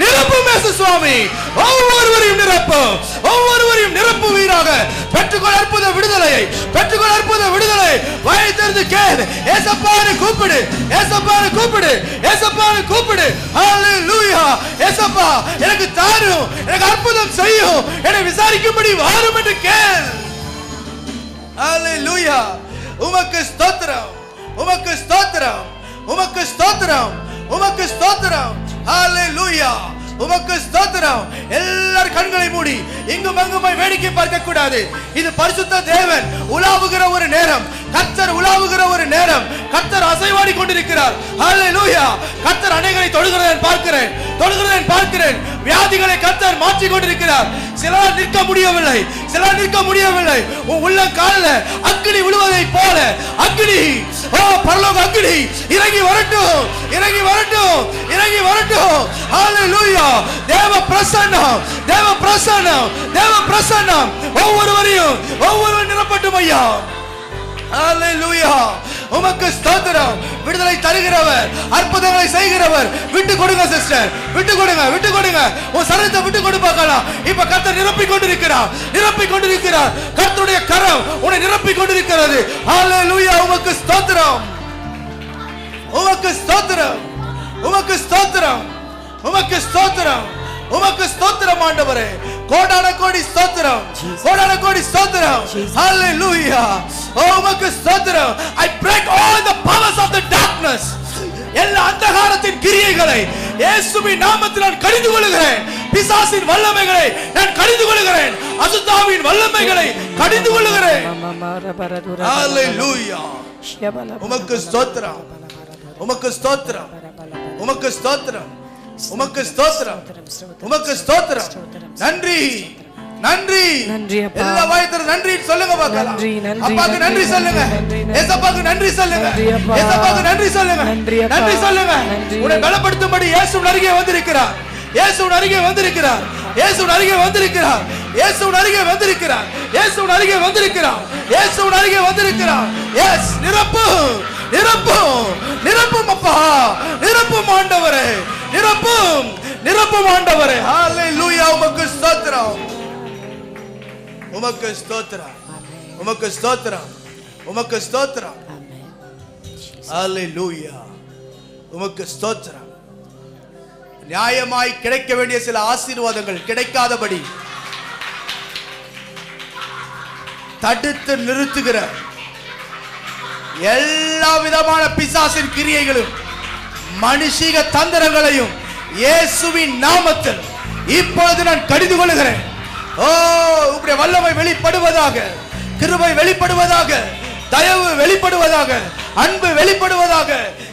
நிரப்பும் இயேசு சுவாமி. ஒவ்வொருவரையும் நிரப்பும், ஒவ்வொருவரையும் நிரப்புவீராக. பெற்றுக்கொள் அற்புத விடுதலையை, பெற்றுக்கொள் அற்புத விடுதலை. வாயை திறந்து கேள். ஏசப்பான்னு கூப்பிடு, ஏசப்பான்னு கூப்பிடு, ஏசப்பான்னு கூப்பிடு. ஹalleluya. ஏசப்பா எனக்கு தாரும், எனக்கு அற்புதம் செய்யும், என்னை விசாரிக்கும்படி வாரும் என்று கேள். ஹalleluya. உமக்கு ஸ்தோத்திரம், உமக்கு ஸ்தோத்திரம், உமக்கு ஸ்தோத்திரம், உமக்கு ஸ்தோத்திரம். ஹalleluya. உமக்கு ஸ்தோத்திரம். எல்லார் கண்களை மூடி இங்கும் அங்குமாய் வேடிக்கை பார்க்க கூடாது. இது பரிசுத்த தேவன் உலாவுகிற ஒரு நேரம், கர்த்தர் உலாவுகிற ஒரு நேரம். கர்த்தர் அசைவாடி கொண்டிருக்கிறார். ஹalleluya. கர்த்தர் அநேகரை தொடுகிறதை பார்க்கிறேன், தொடுகிறதை பார்க்கிறேன். வியாதிகளை கர்த்தர் மாற்றி கொண்டிருக்கிறார். சிலர் நிற்க முடியவில்லை, சிலர் நிற்க முடியவில்லை. உன் உள்ள காலில் அக்கினி விழுவதை போல அக்கினி, பரலோக அக்கினி இறங்கி வரட்டும், இறங்கி வரட்டும், இறங்கி வரட்டும். ஹalleluya. தேவ பிரசன்னம், தேவ பிரசன்னம், தேவ பிரசன்னம் ஒவ்வொருவரையும், ஒவ்வொருவரும் நிரப்பட்டும் ஐயா. ஹalleluya. உமக்கு ஸ்தோத்திரம். விடுதலை தருகிறவர், அற்புதங்களை செய்கிறவர். விட்டு கொடுங்க சிஸ்டர், விட்டு கொடுங்க, விட்டு கொடுங்க. உன் சரீரத்தை விட்டு கொடு பார்க்கலாம். இப்ப கர்த்தர் நிரப்பிக் கொண்டிருக்கிறார், நிரப்பிக் கொண்டிருக்கிறார். கர்த்தருடைய கரம் உன்னை நிரப்பிக் கொண்டிருக்கிறது. ஹalleluya. உமக்கு ஸ்தோத்திரம், உமக்கு ஸ்தோத்திரம், உமக்கு ஸ்தோத்திரம், உமக்கு ஸ்தோத்திரம், உமக்கு ஸ்தோத்திரம் ஆண்டவரே. கோடான கோடி ஸ்தோத்திரம், கோடான கோடி ஸ்தோத்திரம். ஹalleluya. உமக்கு ஸ்தோத்திரம். I break all the powers of the darkness. எல்லா அந்தகாரத்தின் கிரியைகளை இயேசுவின் நாமத்தில் நான் கடிந்து கொள்கிறேன். பிசாசின் வல்லமைகளை நான் கடிந்து கொள்கிறேன். அசுத்தாவின் வல்லமைகளை கடிந்து கொள்கிறேன். ஹalleluya. உமக்கு ஸ்தோத்திரம், உமக்கு ஸ்தோத்திரம், உமக்கு ஸ்தோத்திரம், உமக்கு ஸ்தோத்திரம், உமக்கு ஸ்தோத்திரம். நன்றி, நன்றி, எல்லா வாயத்திலும் நன்றி சொல்லுங்க பார்க்கலாம். அப்பாக்கு நன்றி சொல்லுங்க, ஏசப்பாக்கு நன்றி சொல்லுங்க, ஏசப்பாக்கு நன்றி சொல்லுங்க, நன்றி சொல்லுங்க. உன்னை பலப்படுத்தும்படி இயேசுவின் அருகே வந்திருக்கிறார், இயேசுவின் அருகே வந்திருக்கிறார், இயேசுவின் அருகே வந்திருக்கிறார், இயேசுவின் அருகே வந்திருக்கிறார், இயேசுவின் அருகே வந்திருக்கிறார், இயேசுவின் அருகே வந்திருக்கிறார். எஸ், நிரப்பும், நிரப்பும், நிரப்பும் அப்பா, நிரப்பும் ஆண்டவரே, நிரப்பும், நிரப்பும் ஆண்டவரே. ஹalleluya. உமக்கு ஸ்தோத்திரம், உமக்கு ஸ்தோத்திரம், உமக்கு ஸ்தோத்திரம், உமக்கு ஸ்தோத்திரம். ஹalleluya. உமக்கு ஸ்தோத்திரம். நியாயமாய் கிடைக்க வேண்டிய சில ஆசீர்வாதங்கள் கிடைக்காதபடி தடுத்து நிறுத்துகிற எல்லா விதமான பிசாசின் கிரியைகளும் மனுஷிக தந்திரங்களையும் இயேசுவின் நாமத்தில் இப்பொழுது நான் கடிந்து கொள்கிறேன். ஓ, உம்முடைய வல்லமை வெளிப்படுவதாக, கிருபை வெளிப்படுவதாக, தயவு வெளிப்படுவதாக, அன்பு வெளிப்படுவதாக,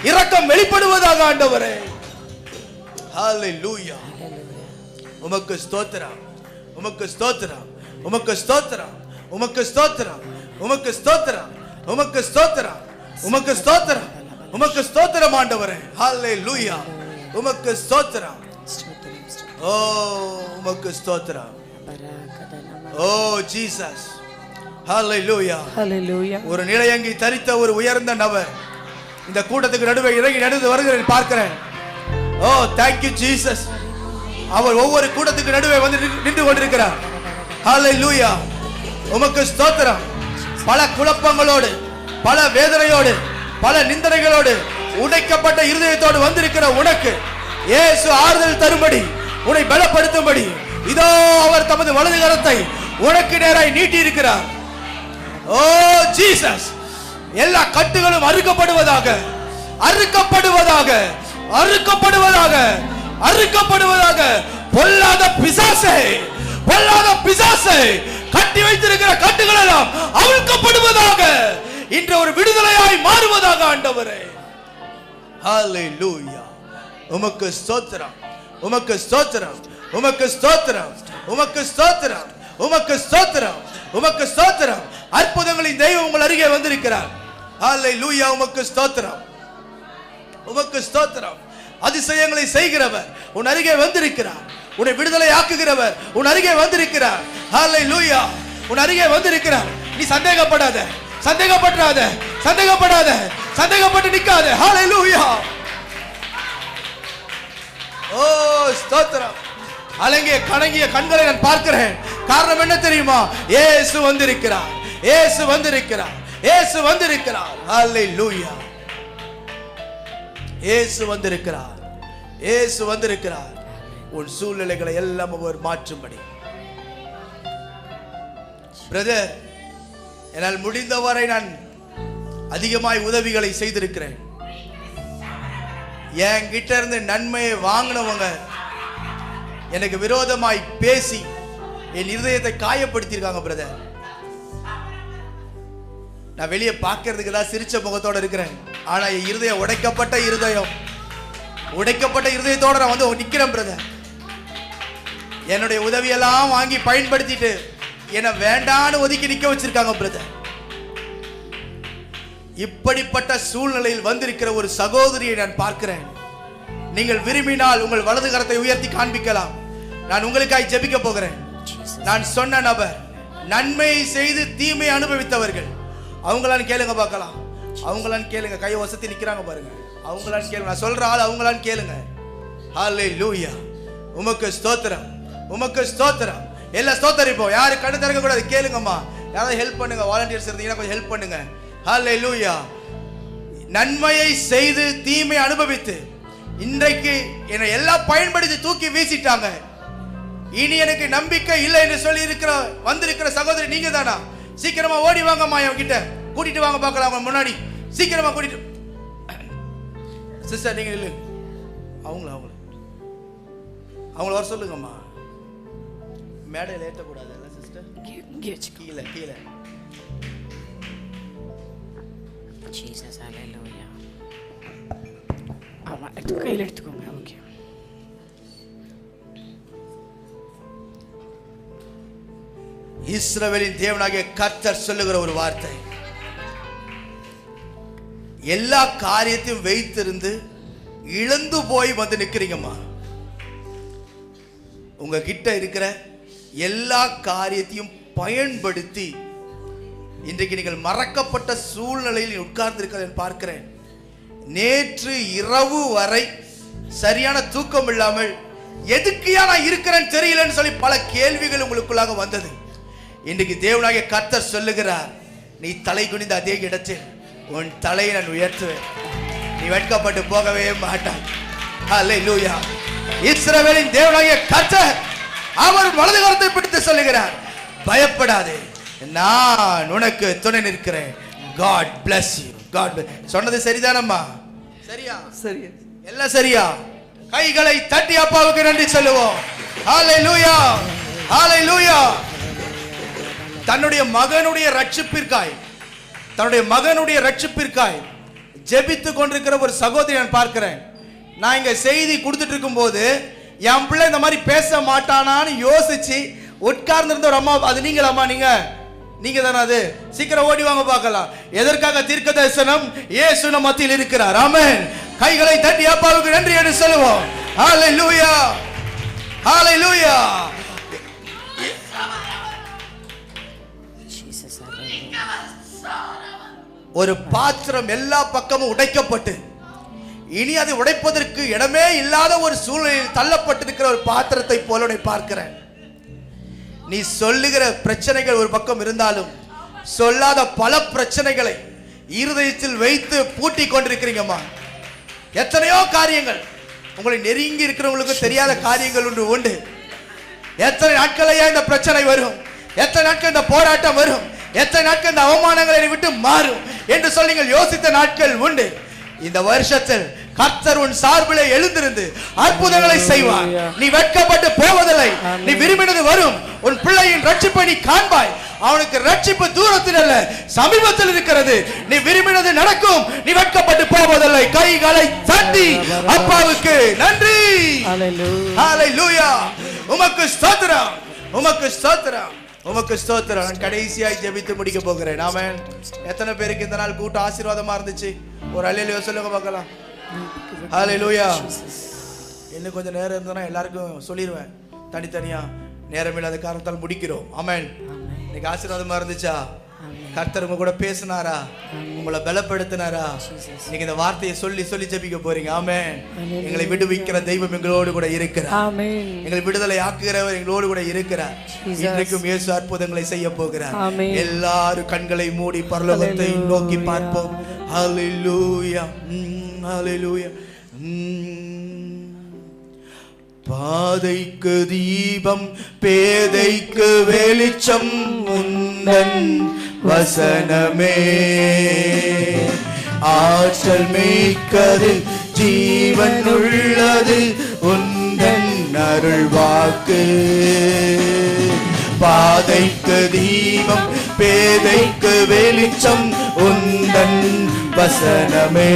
இரக்கம் வெளிப்படுவதாக ஆண்டவரே. ஹalleluya. உமக்கு ஸ்தோத்திரம், உமக்கு ஸ்தோத்திரம், உமக்கு ஸ்தோத்திரம், உமக்கு ஸ்தோத்திரம், உமக்கு ஸ்தோத்திரம், உமக்கு ஸ்தோத்திரம், உமக்கு ஸ்தோத்திரம், உமக்கு ஸ்தோத்திரம் ஆண்டவரே. ஹல்லேலூயா. உமக்கு ஸ்தோத்திரம். ஓ உமக்கு ஸ்தோத்திரம். ஓ ஜீசஸ். ஹல்லேலூயா. Hallelujah. ஒரு நிலையங்கி தரித்த ஒரு உயர்ந்த நபர் இந்த கூட்டத்துக்கு நடுவே இறங்கி நடந்து வருகிறேன் பார்க்கிறேன். ஓ thank you ஜீசஸ். அவர் ஒவ்வொரு கூட்டத்துக்கு நடுவே வந்து நின்று கொண்டிருக்கிறார். ஹல்லேலூயா. உமக்கு ஸ்தோத்திரம். பல குழப்பங்களோடு, பல வேதனையோடு, பல நிந்தனைகளோடு, உடைக்கப்பட்ட இருதயத்தோடு வந்திருக்கிற உனக்கு இயேசு ஆறுதல் தரும்படி, உன்னை பலப்படுத்தும்படி இதோ அவர் தமது வலது கரத்தை உனக்கு நேராய் நீட்டி இருக்கிறார். ஓ ஜீசஸ். எல்லா கட்டுகளும் அறுக்கப்படுவதாக, அறுக்கப்படுவதாக, அறுக்கப்படுவதாக, அறுக்கப்படுவதாக. பொல்லாத பிசாசே, பொல்லாத பிசாசே, கட்டி வைத்திருக்கிற கட்டுகள் எல்லாம் அவிழ்க்கப்படுவதாக, இன்று ஒரு விடுதலையாய் மாறுவதாக ஆண்டவரே. ஹல்லேலூயா. உமக்கு ஸ்தோத்திரம், உமக்கு ஸ்தோத்திரம், உமக்கு ஸ்தோத்திரம், உமக்கு ஸ்தோத்திரம், உமக்கு ஸ்தோத்திரம், உமக்கு ஸ்தோத்திரம். அற்புதங்களின் தெய்வம் உங்கள் அருகே வந்திருக்கிறார். ஹல்லேலூயா. உமக்கு ஸ்தோத்திரம், உமக்கு ஸ்தோத்திரம். அதிசயங்களை செய்கிறவர் உன் அருகே வந்திருக்கிறார். உன்னை விடுதலை ஆக்குகிறவர் உன் அருகே வந்திருக்கிறார். ஹல்லேலூயா. உன் அருகே வந்திருக்கிறார். நீ சந்தேகப்படாத, சந்தேகப்படாத, சந்தேகப்படாத, சந்தேகப்பட்டு நிக்காத. ஹல்லேலூயா. ஓ ஸ்தோத்திரம். அலங்கிய கலங்கிய கண்களை நான் பார்க்கிறேன். காரணம் என்ன தெரியுமா? இயேசு வந்திருக்கிறார், இயேசு வந்திருக்கிறார், இயேசு வந்திருக்கிறார். ஹல்லேலூயா. இயேசு வந்திருக்கிறார், இயேசு வந்திருக்கிறார். உன் சூழ்நிலைகளை எல்லாம் அவர் மாற்றும்படி. பிரதர், என்னால் முடிந்தவரை நான் அதிகமாய் உதவிகளை செய்திருக்கிறேன். என்கிட்ட இருந்து நன்மையை வாங்கினவங்க எனக்கு விரோதமாய் பேசி என் இருதயத்தை காயப்படுத்தியிருக்காங்க பிரதர். நான் வெளியே பார்க்கறதுக்கு தான் சிரிச்ச முகத்தோட இருக்கிறேன். ஆனா என் இருதயம் உடைக்கப்பட்ட இருதயம், உடைக்கப்பட்ட இருதயத்தோட நான் வந்து நிக்கிறேன் பிரதர். என்னுடைய உதவியெல்லாம் வாங்கி பயன்படுத்திட்டு என்ன வேண்டான்னு ஒதுக்கி நிக்க வச்சிருக்காங்க பிரதர். இப்படிப்பட்ட சூழ்நிலையில் வந்திருக்கிற ஒரு சகோதரியை நான் பார்க்கிறேன். நீங்கள் விரும்பினால் உங்கள் வலது கரத்தை உயர்த்தி காண்பிக்கலாம். நான் உங்களுக்காய் ஜெபிக்க போகிறேன். நான் சொன்ன நபர் நன்மை செய்து தீமை அனுபவித்தவர்கள். அவங்களான்னு கேளுங்க பார்க்கலாம். அவங்களான்னு கேளுங்க. கையை வசதி நிக்கிறாங்க பாருங்க. அவங்களான்னு கேளுங்க. நான் சொல்ற ஆள் அவங்களான்னு கேளுங்க. ஹல்லேலூயா. உமக்கு ஸ்தோத்திரம், உமக்கு ஸ்தோத்திரம். எல்லாம் ஸ்தோத்தரிப்போம். யாரு கண்ணு திறக்க கூடாது. கேளுங்கம்மா. யாராவது ஹெல்ப் பண்ணுங்க. வாலண்டியர்ஸ் இருந்தீங்கன்னா கொஞ்சம் ஹெல்ப் பண்ணுங்க. ஹல்லேலூயா. நன்மையை செய்து தீமை அனுபவித்து இன்றைக்கு என்னை எல்லாம் பயன்படுத்தி தூக்கி வீசிட்டாங்க. இனி எனக்கு நம்பிக்கை இல்லை என்று சொல்லி இருக்கிற வந்திருக்கிற சகோதரி நீங்க தானா? சீக்கிரமா ஓடி வாங்கம்மா. என் கிட்ட கூட்டிட்டு வாங்க பார்க்கலாம். அவங்க முன்னாடி சீக்கிரமா கூட்டிட்டு. சிஸ்டர் நீங்க இல்லை, அவங்கள அவங்கள அவங்கள வர சொல்லுங்கம்மா. மேடையில் ஏற்றக்கூடாது இல்லை சிஸ்டர். கீழே கீழே. Jesus, hallelujah. ஆமா, கையில் எடுத்துக்கோங்க. ஓகே. இஸ்ரவேலின் தேவனாகிய கர்த்தர் சொல்லுகிற ஒரு வார்த்தை. எல்லா காரியத்தையும் வைத்திருந்து இழந்து போய் வந்து நிக்கிறீங்கம்மா. உங்ககிட்ட இருக்கிற எல்லா காரியத்தையும் பயன்படுத்தி இன்றைக்கு நீங்கள் மறக்கப்பட்ட சூழ்நிலையில் உட்கார்ந்து இருக்கிறதை பார்க்கிறேன். நேற்று இரவு வரை சரியான தூக்கம் இல்லாமல் எதுக்குயா நான் இருக்கிறேன்னு தெரியலன்னு சொல்லி பல கேள்விகள் உங்களுக்குள்ளாக வந்தது. இன்றைக்கு தேவனாகிய கர்த்தர் சொல்லுகிறார், நீ தலை குனிந்த அதே இடத்தில் உன் தலையை நான் உயர்த்துவேன். நீ வெட்கப்பட்டு போகவே மாட்டாய். ஹல்லேலூயா. இஸ்ரவேலின் தேவனாகிய கர்த்தர் அவர் வலது கரத்தை பிடித்து சொல்லுகிறார், பயப்படாதே, நான் உனக்கு துணை நிற்கிறேன். God bless you. God bless. சொன்னது சரிதானம்மா? சரியா? சரி. எல்லாம் சரியா? கைகளை தட்டி அப்பாவுக்கு நன்றி சொல்லுவோம். ஹல்லேலூயா. ஹல்லேலூயா. தன்னுடைய மகனுடைய ரட்சிப்பிற்காய், தன்னுடைய மகனுடைய ரட்சிப்பிற்காய் ஜெபித்து கொண்டிருக்கிற ஒரு சகோதரி நான் பார்க்கிறேன். நான் இங்க செய்தி கொடுத்துட்டு இருக்கும்போது என் பிள்ளை இந்த மாதிரி பேச மாட்டானான்னு யோசிச்சு உட்கார்ந்து இருந்த ஒரு அம்மா, அது நீங்களாம்மா? நீங்க தானே? அது சீக்கிரம் ஓடி வாங்க பார்க்கலாம். எதற்காக தீர்க்க தரிசனம்? இயேசு நம் மத்தியில் இருக்கிறார். ஆமென். கைகளை தட்டி அப்பாவுக்கு நன்றி என்று சொல்லுவோம். ஹalleluya, ஹalleluya. ஒரு பாத்திரம் எல்லா பக்கமும் உடைக்கப்பட்டு இனி அதை உடைப்பதற்கு இடமே இல்லாத ஒரு சூழ்நிலையில் தள்ளப்பட்டிருக்கிற ஒரு பாத்திரத்தை போல உன்னை பார்க்கிறேன். நீ சொல்லுகிற பிரச்சனைகள் ஒரு பக்கம் இருந்தாலும் சொல்லாத பல பிரச்சனைகளை இருதயத்தில் வைத்து பூட்டி கொண்டிருக்கிறீங்கம்மா. எத்தனையோ காரியங்கள் உங்களை நெருங்கி இருக்கிறவங்களுக்கு தெரியாத காரியங்கள் உண்டு. எத்தனை நாட்களையா இந்த பிரச்சனை வரும், எத்தனை நாட்கள் இந்த போராட்டம் வரும், எத்தனை நாட்கள் இந்த அவமானங்களை விட்டு மாறும் என்று சொல்லி நீங்கள் யோசித்த நாட்கள் உண்டு. இந்த வருஷத்தில் கர்த்தர் உன் சார்பிலே எழுந்திருந்து அற்புதங்களை செய்வார். நீ வெட்கப்பட்டு போவதில்லை. நீ விரும்பினது வரும். உன் பிள்ளையின் ரட்சிப்பை நீ காண்பாய். அவனுக்கு ரட்சிப்பு தூரத்தில் அல்ல, சமீபத்தில் இருக்கிறது. நீ விரும்பினது நடக்கும். நீ வெட்கப்பட்டு போவதில்லை. கைகளை தட்டி அப்பாவுக்கு நன்றி. ஹalleluya. உமக்கு ஸ்தோத்திரம், உமக்கு ஸ்தோத்திரம், உமக்கு ஸ்தோத்திரம். நான் கடைசியாய் ஜெபித்து முடிக்க போகிறேன். ஆமென். எத்தனை பேருக்கு இந்த நாள் கூட்ட ஆசீர்வாதமா இருந்துச்சு? ஒரு ஹalleluya சொல்லுங்க பார்க்கலாம். ஹalleluya. இன்னும் கொஞ்சம் நேரம் இருந்தனா எல்லாருக்கும் சொல்லிடுவேன். தனித்தனியா நேரம் இல்லாத காரணத்தால் முடிக்கிறோம். ஆமென். இன்னைக்கு ஆசீர்வாதமா இருந்துச்சா? கர்த்தர் உங்க கூட பேசினாரா? உங்களை பலப்படுத்தினாரா? இன்னைக்கு இந்த வார்த்தையை சொல்லி சொல்லி ஜெபிக்க போறீங்க. ஆமென். எங்களை விடுவிக்கிற தெய்வம் எங்களோடு கூட இருக்கிறார். ஆமென். எங்களை விடுதலை ஆக்குகிறவர் எங்களோடு கூட இருக்கிறார். இன்றைக்கும் இயேசு அற்புதங்களை செய்ய போகிறார். எல்லாரும் கண்களை மூடி பரலோகத்தை நோக்கி பார்ப்போம். ஹalleluya, ஹalleluya. பாதைக்கு தீபம், பேதைக்கு வெளிச்சம் உந்தன் வசனமே. ஆற்றல் மிக்கது, ஜீவன் உள்ளது உந்தன் அருள் வாக்கு. பாதைக்கு தீபம், பேதைக்கு வெளிச்சம் உந்தன் வசனமே.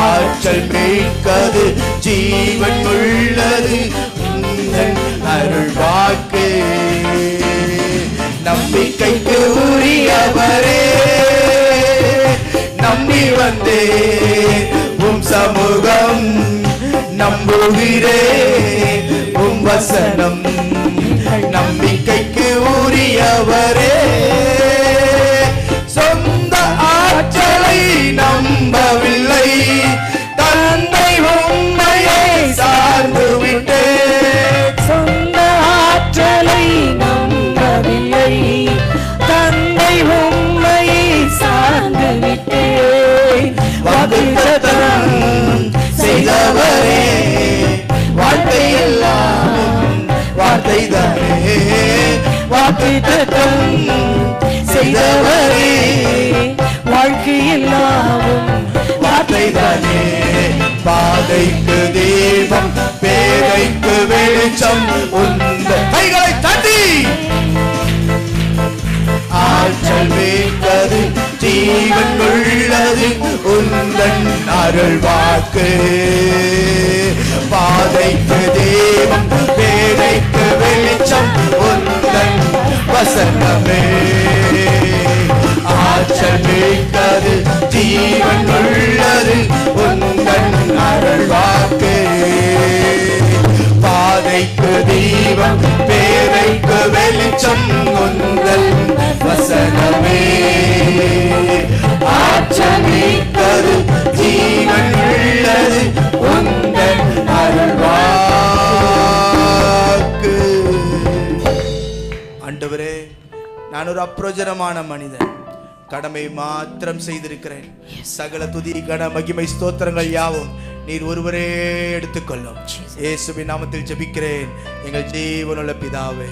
ஆற்றல் மிக்கது, ஜீவன் உள்ளது உந்தன் அருள் வாக்கு. நம்பிக்கைக்கு உரியவரே, நம்பி வந்தே உம் சமூகம், நம்புகிறே உம் வசனம். நம்பிக்கைக்கு உரியவரே, சொந்த ஆற்றலை நம்பவில்லை, தந்தை உம்மையை சார்ந்து விட்டேன். சொந்த ஆற்றலை நம்பவில்லை, தந்தை உம்மையை சார்ந்து விட்டேன். வாக்குத்தத்தம் செய்தவரே, வாழ்க்கை எல்லாம் வார்த்தை தானே. வாக்குத்தத்தம் செய்தவரே, வாழ்க்கை எல்லாமும் வார்த்தை தானே. பாதைக்கு தீபம், பேதைக்கு வெளிச்சம் உந்த. கைகளை தட்டி. ஆற்றல் மிக்கது, ஜீவன் உள்ளது உந்தன் அருள் வாக்கு. பாதைக்கு தீபம், பேதைக்கு வெளிச்சம் உந்தன் வசனமே. ஆற்றல் மிக்கது, ஜீவன் உள்ளது உந்தன் அருள் வாக்கு. பாதைக்கு தீபம், பேதைக்கு வெளிச்சம் உந்தன் வசனமே. ஆற்றல் மிக்கது, ஜீவன் உள்ளது உந்தன் அருள் வாக்கு. ஆண்டவரே, நான் ஒரு அப்ரோஜனமான மனிதன், கடமை மாத்திரம் செய்திருக்கிறேன். சகல துதி கன மகிமை ஸ்தோத்திரங்கள் யாவும் நீர் ஒருவரே எடுத்துக்கொள்ளும். இயேசுவின் நாமத்தில் ஜெபிக்கிறேன் எங்கள் ஜீவனுள்ள பிதாவே.